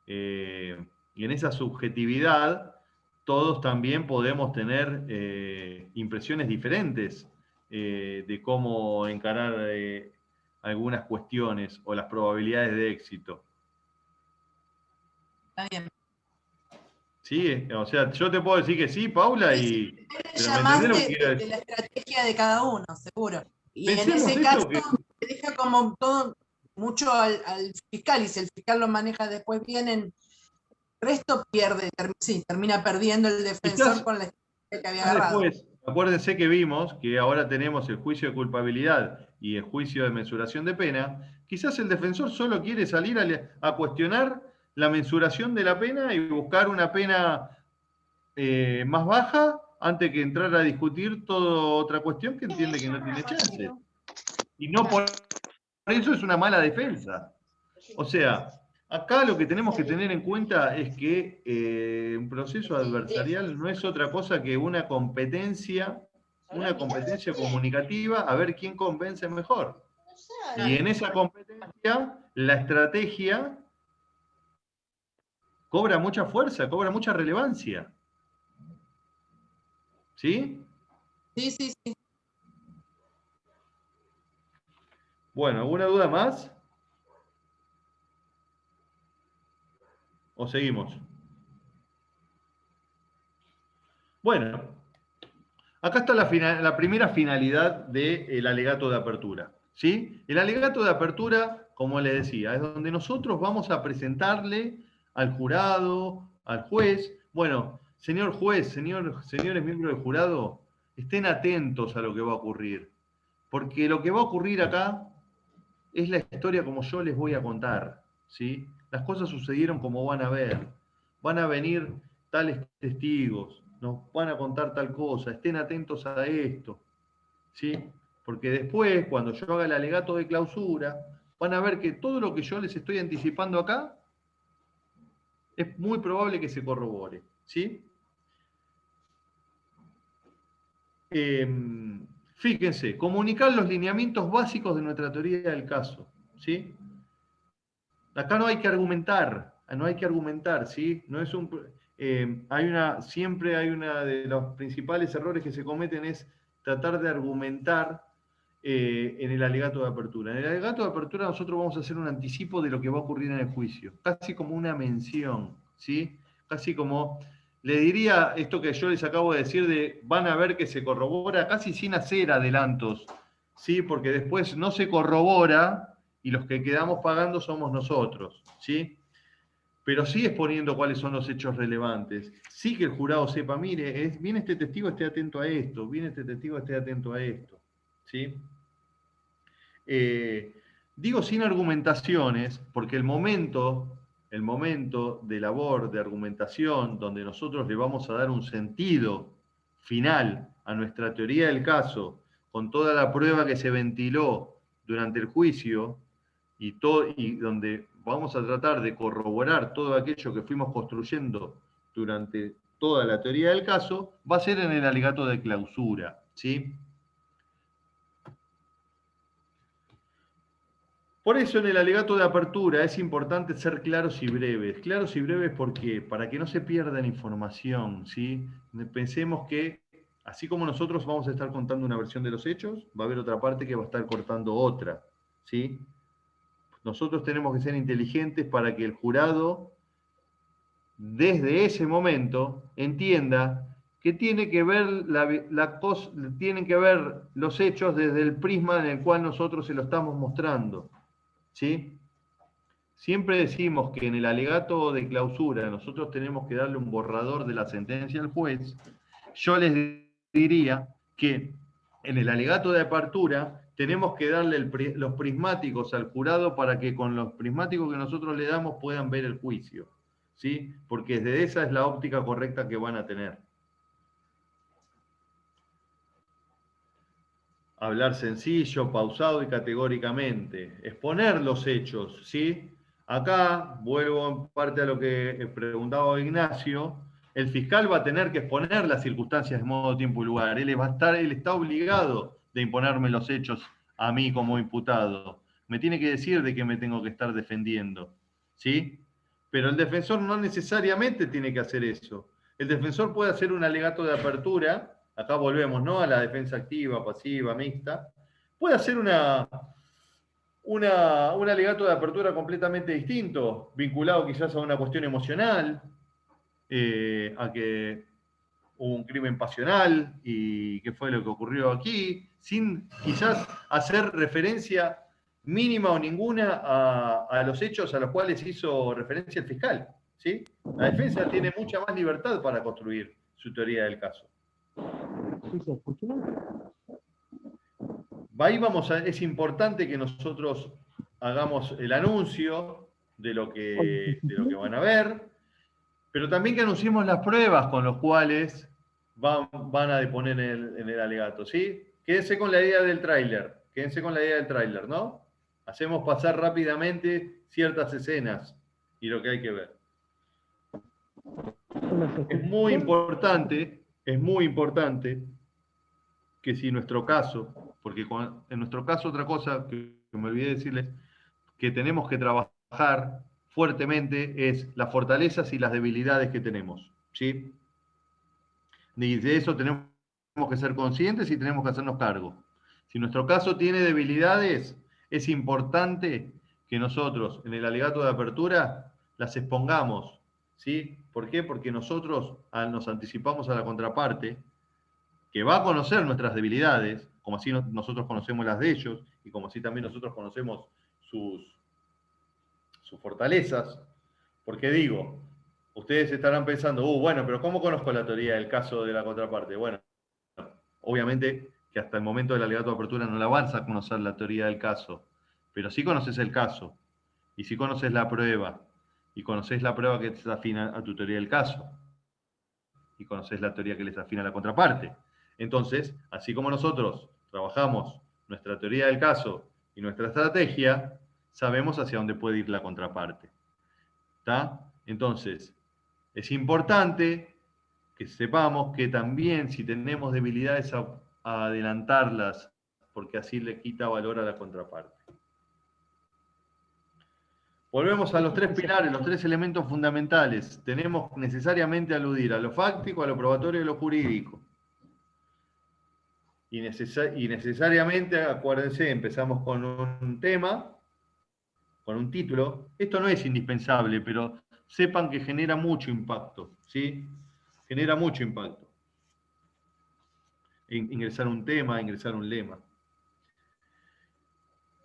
[SPEAKER 2] Y en esa subjetividad todos también podemos tener impresiones diferentes. de cómo encarar algunas cuestiones o las probabilidades de éxito.
[SPEAKER 3] Está bien.
[SPEAKER 2] Sí, o sea, yo te puedo decir que sí, Paula, y... pero ¿me
[SPEAKER 3] Ya
[SPEAKER 2] entendés
[SPEAKER 3] más
[SPEAKER 2] lo que quiero
[SPEAKER 3] de
[SPEAKER 2] decir?
[SPEAKER 3] la estrategia de cada uno, seguro. Y en
[SPEAKER 2] Pensemos
[SPEAKER 3] ese
[SPEAKER 2] esto
[SPEAKER 3] caso,
[SPEAKER 2] que...
[SPEAKER 3] se deja como todo mucho al fiscal, y si el fiscal lo maneja después bien, el resto pierde, sí, termina perdiendo el defensor
[SPEAKER 2] Quizás,
[SPEAKER 3] con la estrategia que había agarrado.
[SPEAKER 2] después, acuérdense que vimos que ahora tenemos el juicio de culpabilidad y el juicio de mensuración de pena. Quizás el defensor solo quiere salir a cuestionar la mensuración de la pena y buscar una pena más baja antes que entrar a discutir toda otra cuestión que entiende que no tiene chance. Y no por eso es una mala defensa. O sea, acá lo que tenemos que tener en cuenta es que un proceso adversarial no es otra cosa que una competencia comunicativa a ver quién convence mejor. Y en esa competencia, la estrategia cobra mucha fuerza, cobra mucha relevancia. ¿Sí?
[SPEAKER 3] Sí, sí, sí.
[SPEAKER 2] Bueno, ¿alguna duda más? ¿O seguimos? Bueno, acá está la primera finalidad del alegato de apertura. ¿Sí? El alegato de apertura, como les decía, es donde nosotros vamos a presentarle al jurado, al juez. Bueno, señor juez, señores miembros del jurado, estén atentos a lo que va a ocurrir. Porque lo que va a ocurrir acá es la historia como yo les voy a contar. ¿Sí? Las cosas sucedieron como van a ver. Van a venir tales testigos, nos van a contar tal cosa, estén atentos a esto. ¿Sí? Porque después, cuando yo haga el alegato de clausura, van a ver que todo lo que yo les estoy anticipando acá es muy probable que se corrobore. ¿Sí? Fíjense, comunicar los lineamientos básicos de nuestra teoría del caso. ¿Sí? Acá no hay que argumentar, ¿sí? No es siempre hay una de los principales errores que se cometen es tratar de argumentar en el alegato de apertura. En el alegato de apertura nosotros vamos a hacer un anticipo de lo que va a ocurrir en el juicio, casi como una mención, ¿sí? Casi como, le diría esto que yo les acabo de decir de van a ver que se corrobora, casi sin hacer adelantos, ¿sí? Porque después no se corrobora y los que quedamos pagando somos nosotros, ¿sí? Pero sí exponiendo cuáles son los hechos relevantes. Sí que el jurado sepa, mire, viene este testigo, esté atento a esto, viene este testigo, esté atento a esto, ¿sí? Digo sin argumentaciones, porque el momento de labor, de argumentación, donde nosotros le vamos a dar un sentido final a nuestra teoría del caso, con toda la prueba que se ventiló durante el juicio, y donde vamos a tratar de corroborar todo aquello que fuimos construyendo durante toda la teoría del caso, va a ser en el alegato de clausura, ¿sí? Por eso en el alegato de apertura es importante ser claros y breves. Claros y breves, ¿por qué? Para que no se pierda la información, ¿sí? Pensemos que, así como nosotros vamos a estar contando una versión de los hechos, va a haber otra parte que va a estar cortando otra, ¿sí? Nosotros tenemos que ser inteligentes para que el jurado, desde ese momento, entienda que tiene que ver tienen que ver los hechos desde el prisma en el cual nosotros se lo estamos mostrando. ¿Sí? Siempre decimos que en el alegato de clausura nosotros tenemos que darle un borrador de la sentencia al juez. Yo les diría que en el alegato de apertura tenemos que darle los prismáticos al jurado para que con los prismáticos que nosotros le damos puedan ver el juicio, ¿sí? Porque desde esa es la óptica correcta que van a tener. Hablar sencillo, pausado y categóricamente. Exponer los hechos, ¿sí? Acá, vuelvo en parte a lo que preguntaba Ignacio, el fiscal va a tener que exponer las circunstancias de modo, tiempo y lugar. Él está obligado de imponerme los hechos a mí como imputado. Me tiene que decir de qué me tengo que estar defendiendo, ¿sí? Pero el defensor no necesariamente tiene que hacer eso. El defensor puede hacer un alegato de apertura acá volvemos, ¿no?, a la defensa activa, pasiva, mixta, puede hacer un alegato de apertura completamente distinto, vinculado quizás a una cuestión emocional, a que hubo un crimen pasional y qué fue lo que ocurrió aquí, sin quizás hacer referencia mínima o ninguna a los hechos a los cuales hizo referencia el fiscal, ¿sí? La defensa tiene mucha más libertad para construir su teoría del caso.
[SPEAKER 1] ¿Sí se escucha?
[SPEAKER 2] Ahí es importante que nosotros hagamos el anuncio de lo que van a ver, pero también que anunciemos las pruebas con las cuales van a deponer en el alegato, ¿sí? Quédense con la idea del tráiler, ¿no? Hacemos pasar rápidamente ciertas escenas y lo que hay que ver. Es muy importante que si nuestro caso, porque en nuestro caso otra cosa que me olvidé decirles, que tenemos que trabajar fuertemente es las fortalezas y las debilidades que tenemos, ¿sí? Y de eso tenemos que ser conscientes y tenemos que hacernos cargo. Si nuestro caso tiene debilidades, es importante que nosotros en el alegato de apertura las expongamos, ¿sí? ¿Por qué? Porque nosotros nos anticipamos a la contraparte, que va a conocer nuestras debilidades, como así nosotros conocemos las de ellos, y como así también nosotros conocemos sus fortalezas. Porque digo, ustedes estarán pensando, bueno, pero ¿cómo conozco la teoría del caso de la contraparte? Bueno, obviamente que hasta el momento del alegato de apertura no la vas a conocer la teoría del caso, pero sí conoces el caso, y sí conoces la prueba, y conoces la prueba que te afina a tu teoría del caso, y conoces la teoría que les afina a la contraparte. Entonces, así como nosotros trabajamos nuestra teoría del caso y nuestra estrategia, sabemos hacia dónde puede ir la contraparte. ¿Está? Entonces, es importante que sepamos que también si tenemos debilidades a adelantarlas, porque así le quita valor a la contraparte. Volvemos a los tres pilares, los tres elementos fundamentales. Tenemos necesariamente aludir a lo fáctico, a lo probatorio y a lo jurídico. Y necesariamente, acuérdense, empezamos con un tema, con un título. Esto no es indispensable, pero sepan que genera mucho impacto, ¿sí? Genera mucho impacto. Ingresar un tema, ingresar un lema.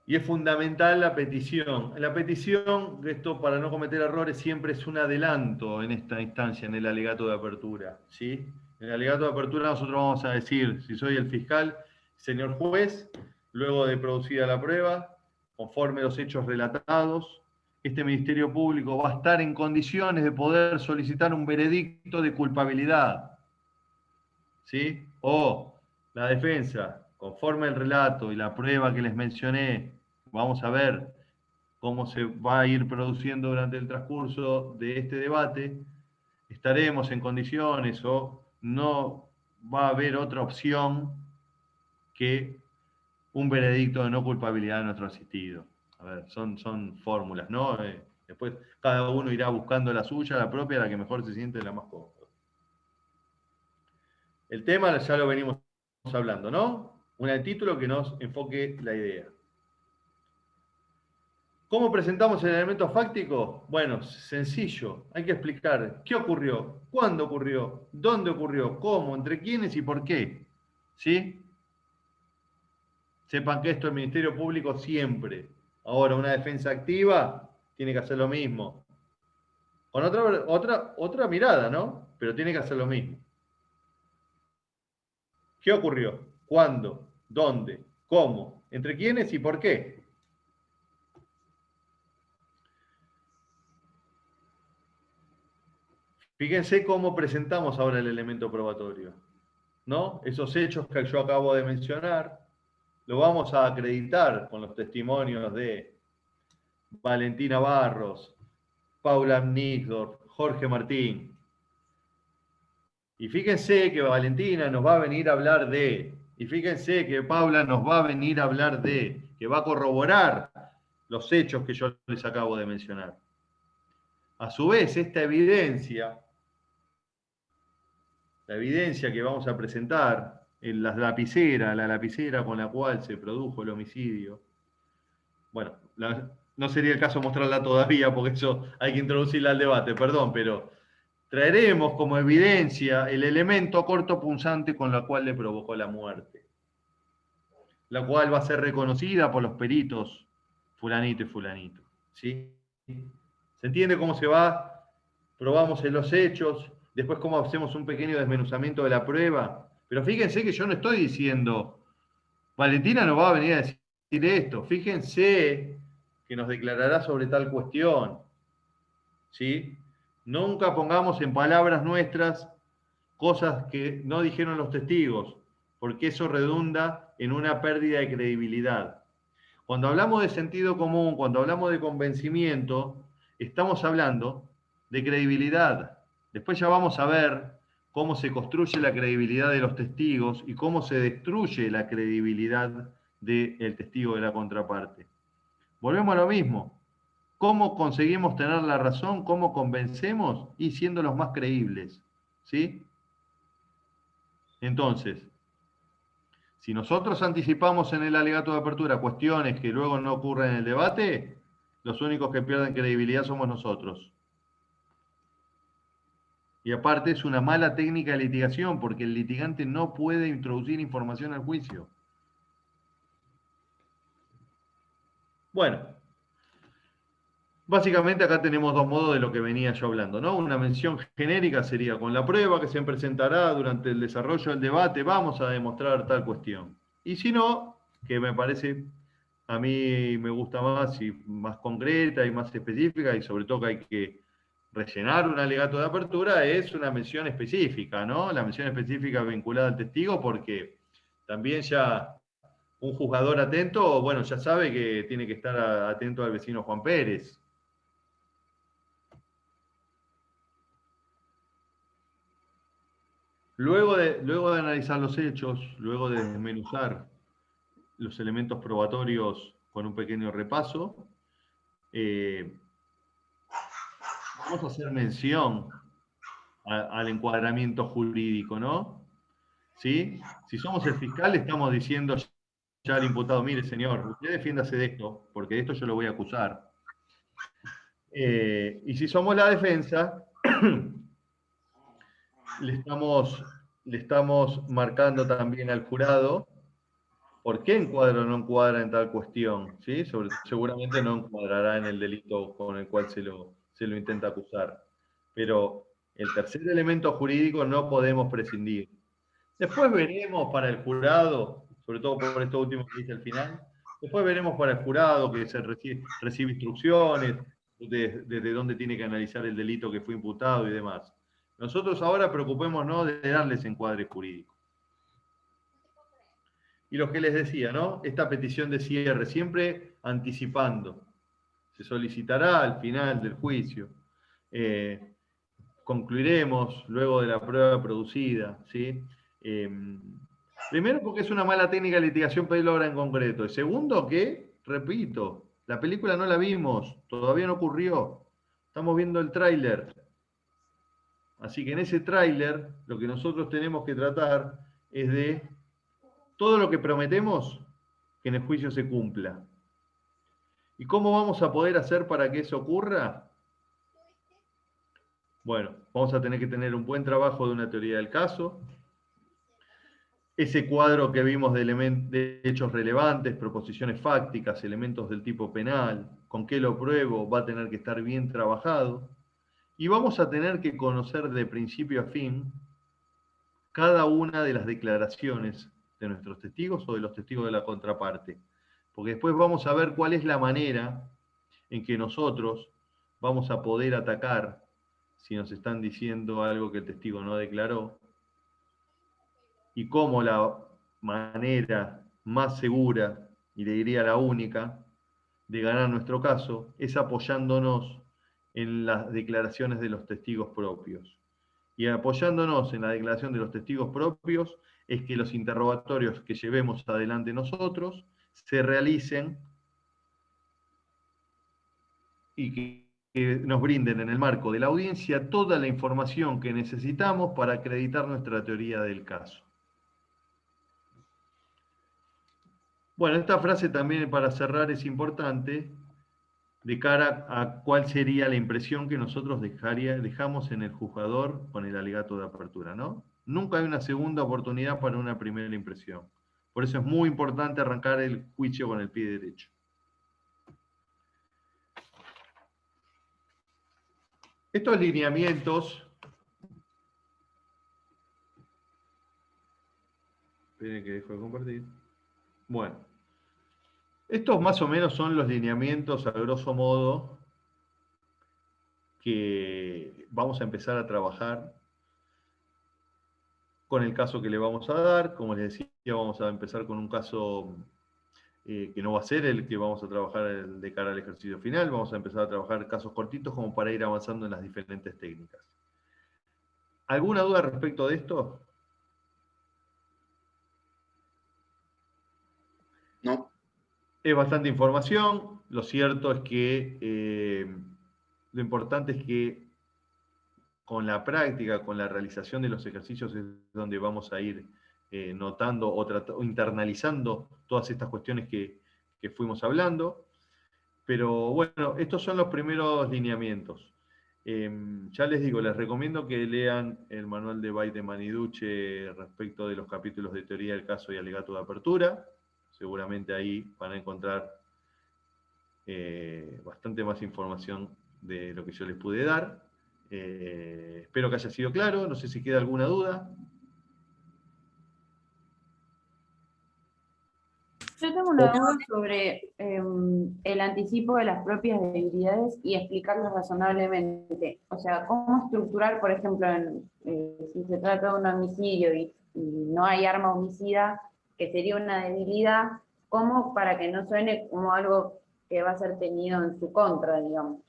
[SPEAKER 2] Y es fundamental la petición. La petición, esto para no cometer errores, siempre es un adelanto en esta instancia, en el alegato de apertura, ¿sí? En el alegato de apertura nosotros vamos a decir, si soy el fiscal, señor juez, luego de producida la prueba, conforme los hechos relatados, este Ministerio Público va a estar en condiciones de poder solicitar un veredicto de culpabilidad, ¿sí? O la defensa, conforme el relato y la prueba que les mencioné, vamos a ver cómo se va a ir produciendo durante el transcurso de este debate, estaremos en condiciones o no va a haber otra opción que un veredicto de no culpabilidad de nuestro asistido. A ver, son fórmulas, ¿no? Después cada uno irá buscando la suya, la propia, la que mejor se siente, la más cómoda. El tema ya lo venimos hablando, ¿no? Un título que nos enfoque la idea. ¿Cómo presentamos el elemento fáctico? Bueno, sencillo. Hay que explicar qué ocurrió, cuándo ocurrió, dónde ocurrió, cómo, entre quiénes y por qué. ¿Sí? Sepan que esto el Ministerio Público siempre. Ahora, una defensa activa tiene que hacer lo mismo. Con otra mirada, ¿no? Pero tiene que hacer lo mismo. ¿Qué ocurrió? ¿Cuándo? ¿Dónde? ¿Cómo? ¿Entre quiénes y por qué? Fíjense cómo presentamos ahora el elemento probatorio, ¿no? Esos hechos que yo acabo de mencionar, lo vamos a acreditar con los testimonios de Valentina Barros, Paula Nixdorf, Jorge Martín. Y fíjense que Valentina nos va a venir a hablar de, y fíjense que Paula nos va a venir a hablar de, que va a corroborar los hechos que yo les acabo de mencionar. A su vez, esta evidencia la evidencia que vamos a presentar, la lapicera con la cual se produjo el homicidio. Bueno, no sería el caso mostrarla todavía, porque eso hay que introducirla al debate, perdón, pero traeremos como evidencia el elemento cortopunzante con la cual le provocó la muerte, la cual va a ser reconocida por los peritos fulanito y fulanito. ¿Sí? ¿Se entiende cómo se va? Probamos en los hechos, después cómo hacemos un pequeño desmenuzamiento de la prueba. Pero fíjense que yo no estoy diciendo, Valentina no va a venir a decir esto, fíjense que nos declarará sobre tal cuestión. ¿Sí? Nunca pongamos en palabras nuestras cosas que no dijeron los testigos, porque eso redunda en una pérdida de credibilidad. Cuando hablamos de sentido común, cuando hablamos de convencimiento, estamos hablando de credibilidad. Después ya vamos a ver cómo se construye la credibilidad de los testigos y cómo se destruye la credibilidad del testigo de la contraparte. Volvemos a lo mismo. ¿Cómo conseguimos tener la razón? ¿Cómo convencemos? Y siendo los más creíbles. ¿Sí? Entonces, si nosotros anticipamos en el alegato de apertura cuestiones que luego no ocurren en el debate, los únicos que pierden credibilidad somos nosotros. Y aparte es una mala técnica de litigación, porque el litigante no puede introducir información al juicio. Bueno, básicamente acá tenemos dos modos de lo que venía yo hablando, ¿no? Una mención genérica sería con la prueba que se presentará durante el desarrollo del debate, vamos a demostrar tal cuestión. Y si no, que me parece, a mí me gusta más y más concreta y más específica, y sobre todo que hay que rellenar un alegato de apertura, es una mención específica, ¿no? La mención específica vinculada al testigo, porque también ya un juzgador atento, bueno, ya sabe que tiene que estar atento al vecino Juan Pérez. Luego de analizar los hechos, luego de desmenuzar los elementos probatorios con un pequeño repaso, vamos a hacer mención al encuadramiento jurídico, ¿no? ¿Sí? Si somos el fiscal, estamos diciendo ya al imputado, mire señor, usted defiéndase de esto, porque de esto yo lo voy a acusar. Y si somos la defensa, le estamos marcando también al jurado por qué encuadra o no encuadra en tal cuestión, ¿sí? Seguramente no encuadrará en el delito con el cual se lo intenta acusar. Pero el tercer elemento jurídico no podemos prescindir. Después veremos para el jurado, sobre todo por esto último que dice al final, después veremos para el jurado que se recibe instrucciones desde dónde tiene que analizar el delito que fue imputado y demás. Nosotros ahora preocupémonos de darles encuadre jurídico. Y lo que les decía, ¿no? Esta petición de cierre, siempre anticipando. Se solicitará al final del juicio. Concluiremos luego de la prueba producida, ¿sí? Primero porque es una mala técnica de litigación pedirlo ahora en concreto. Y segundo que, repito, la película no la vimos, todavía no ocurrió. Estamos viendo el tráiler. Así que en ese tráiler lo que nosotros tenemos que tratar es de todo lo que prometemos que en el juicio se cumpla. ¿Y cómo vamos a poder hacer para que eso ocurra? Bueno, vamos a tener que tener un buen trabajo de una teoría del caso. Ese cuadro que vimos de hechos relevantes, proposiciones fácticas, elementos del tipo penal, con qué lo pruebo, va a tener que estar bien trabajado. Y vamos a tener que conocer de principio a fin cada una de las declaraciones de nuestros testigos o de los testigos de la contraparte. Porque después vamos a ver cuál es la manera en que nosotros vamos a poder atacar si nos están diciendo algo que el testigo no declaró, y cómo la manera más segura, y le diría la única, de ganar nuestro caso, es apoyándonos en las declaraciones de los testigos propios. Y apoyándonos en la declaración de los testigos propios, es que los interrogatorios que llevemos adelante nosotros se realicen y que que nos brinden en el marco de la audiencia toda la información que necesitamos para acreditar nuestra teoría del caso. Bueno, esta frase también para cerrar es importante de cara a cuál sería la impresión que nosotros dejamos en el juzgador con el alegato de apertura, ¿no? Nunca hay una segunda oportunidad para una primera impresión. Por eso es muy importante arrancar el juicio con el pie derecho. Estos lineamientos, esperen que dejo de compartir. Bueno, estos más o menos son los lineamientos a grosso modo que vamos a empezar a trabajar con el caso que le vamos a dar. Como les decía, vamos a empezar con un caso que no va a ser el que vamos a trabajar de cara al ejercicio final. Vamos a empezar a trabajar casos cortitos como para ir avanzando en las diferentes técnicas. ¿Alguna duda respecto de esto?
[SPEAKER 9] No.
[SPEAKER 2] Es bastante información. Lo cierto es que lo importante es que con la práctica, con la realización de los ejercicios es donde vamos a ir notando o internalizando todas estas cuestiones que fuimos hablando. Pero bueno, estos son los primeros lineamientos. Ya les digo, les recomiendo que lean el manual de Baiteman y Duche respecto de los capítulos de teoría del caso y alegato de apertura. Seguramente ahí van a encontrar bastante más información de lo que yo les pude dar. Espero que haya sido claro. No sé si queda alguna duda.
[SPEAKER 11] Yo tengo una duda sobre el anticipo de las propias debilidades y explicarlas razonablemente. O sea, ¿cómo estructurar, por ejemplo, si se trata de un homicidio y no hay arma homicida, que sería una debilidad, cómo para que no suene como algo que va a ser tenido en su contra, digamos?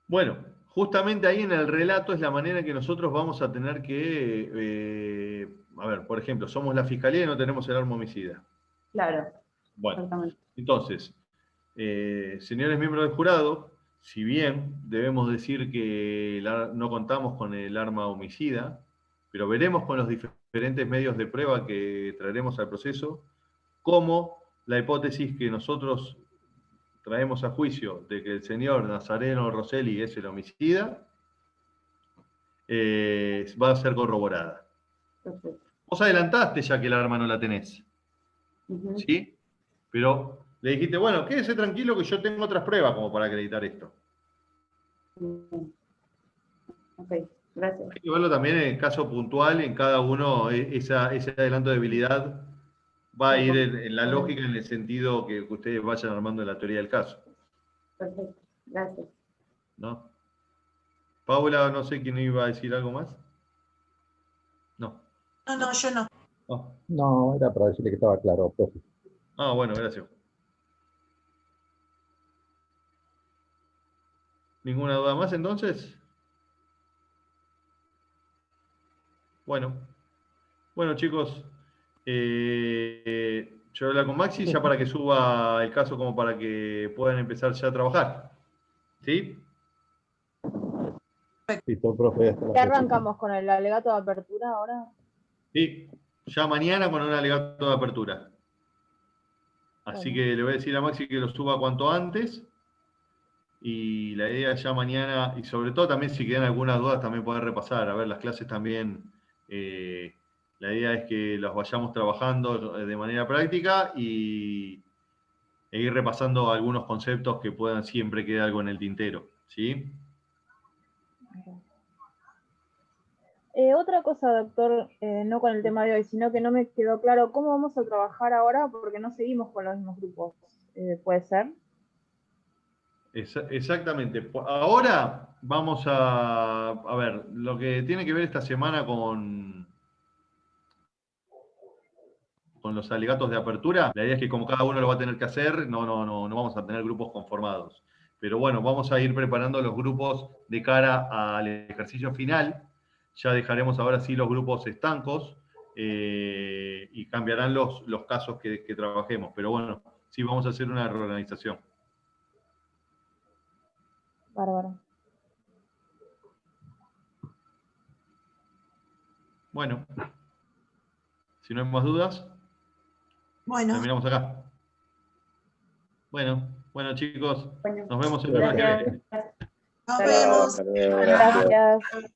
[SPEAKER 2] Bueno, justamente ahí en el relato es la manera en que nosotros vamos a tener que, a ver, por ejemplo, somos la fiscalía y no tenemos el arma homicida.
[SPEAKER 11] Claro.
[SPEAKER 2] Bueno,
[SPEAKER 11] Exactamente.
[SPEAKER 2] entonces, señores miembros del jurado, si bien debemos decir que no contamos con el arma homicida, pero veremos con los diferentes medios de prueba que traeremos al proceso, cómo la hipótesis que nosotros traemos a juicio de que el señor Nazareno Rosselli es el homicida, va a ser corroborada.
[SPEAKER 11] Perfecto.
[SPEAKER 2] Vos adelantaste ya que el arma no la tenés, ¿sí? Pero le dijiste, bueno, quédese tranquilo que yo tengo otras pruebas como para acreditar esto.
[SPEAKER 11] Ok, gracias.
[SPEAKER 2] Hay que verlo también en el caso puntual, en cada uno, ese adelanto de debilidad va a ir en la lógica, en el sentido que ustedes vayan armando la teoría del caso.
[SPEAKER 11] Perfecto, gracias.
[SPEAKER 2] ¿No? Paula, no sé quién iba a decir algo más. No.
[SPEAKER 3] No, yo no.
[SPEAKER 2] Oh.
[SPEAKER 10] No, era para decirle que estaba claro, profe.
[SPEAKER 2] Ah, bueno, gracias. ¿Ninguna duda más entonces? Bueno. Bueno, chicos, yo voy a hablar con Maxi ya para que suba el caso como para que puedan empezar ya a trabajar. ¿Sí?
[SPEAKER 10] Listo, profe.
[SPEAKER 7] ¿Qué arrancamos con el alegato de apertura ahora?
[SPEAKER 2] Sí, ya mañana con un alegato de apertura. Así que le voy a decir a Maxi que lo suba cuanto antes. Y la idea ya mañana, y sobre todo también si quedan algunas dudas, también poder repasar. A ver, las clases también, la idea es que las vayamos trabajando de manera práctica y ir repasando algunos conceptos que puedan siempre quedar algo en el tintero. ¿Sí?
[SPEAKER 7] Otra cosa, doctor, no con el tema de hoy, sino que no me quedó claro cómo vamos a trabajar ahora porque no seguimos con los mismos grupos. ¿Puede ser?
[SPEAKER 2] Exactamente. Ahora vamos a ver, lo que tiene que ver esta semana con los alegatos de apertura, la idea es que como cada uno lo va a tener que hacer, no vamos a tener grupos conformados. Pero bueno, vamos a ir preparando los grupos de cara al ejercicio final. Ya dejaremos ahora sí los grupos estancos y cambiarán los casos que trabajemos. Pero bueno, sí vamos a hacer una reorganización.
[SPEAKER 7] Bárbaro.
[SPEAKER 2] Bueno, si no hay más dudas,
[SPEAKER 3] Bueno,
[SPEAKER 2] terminamos acá. Bueno, chicos,
[SPEAKER 11] Bueno,
[SPEAKER 2] nos vemos el lunes que viene.
[SPEAKER 11] gracias.
[SPEAKER 3] nos
[SPEAKER 11] Hasta luego.
[SPEAKER 3] vemos.
[SPEAKER 5] Hasta luego, gracias.
[SPEAKER 7] Gracias.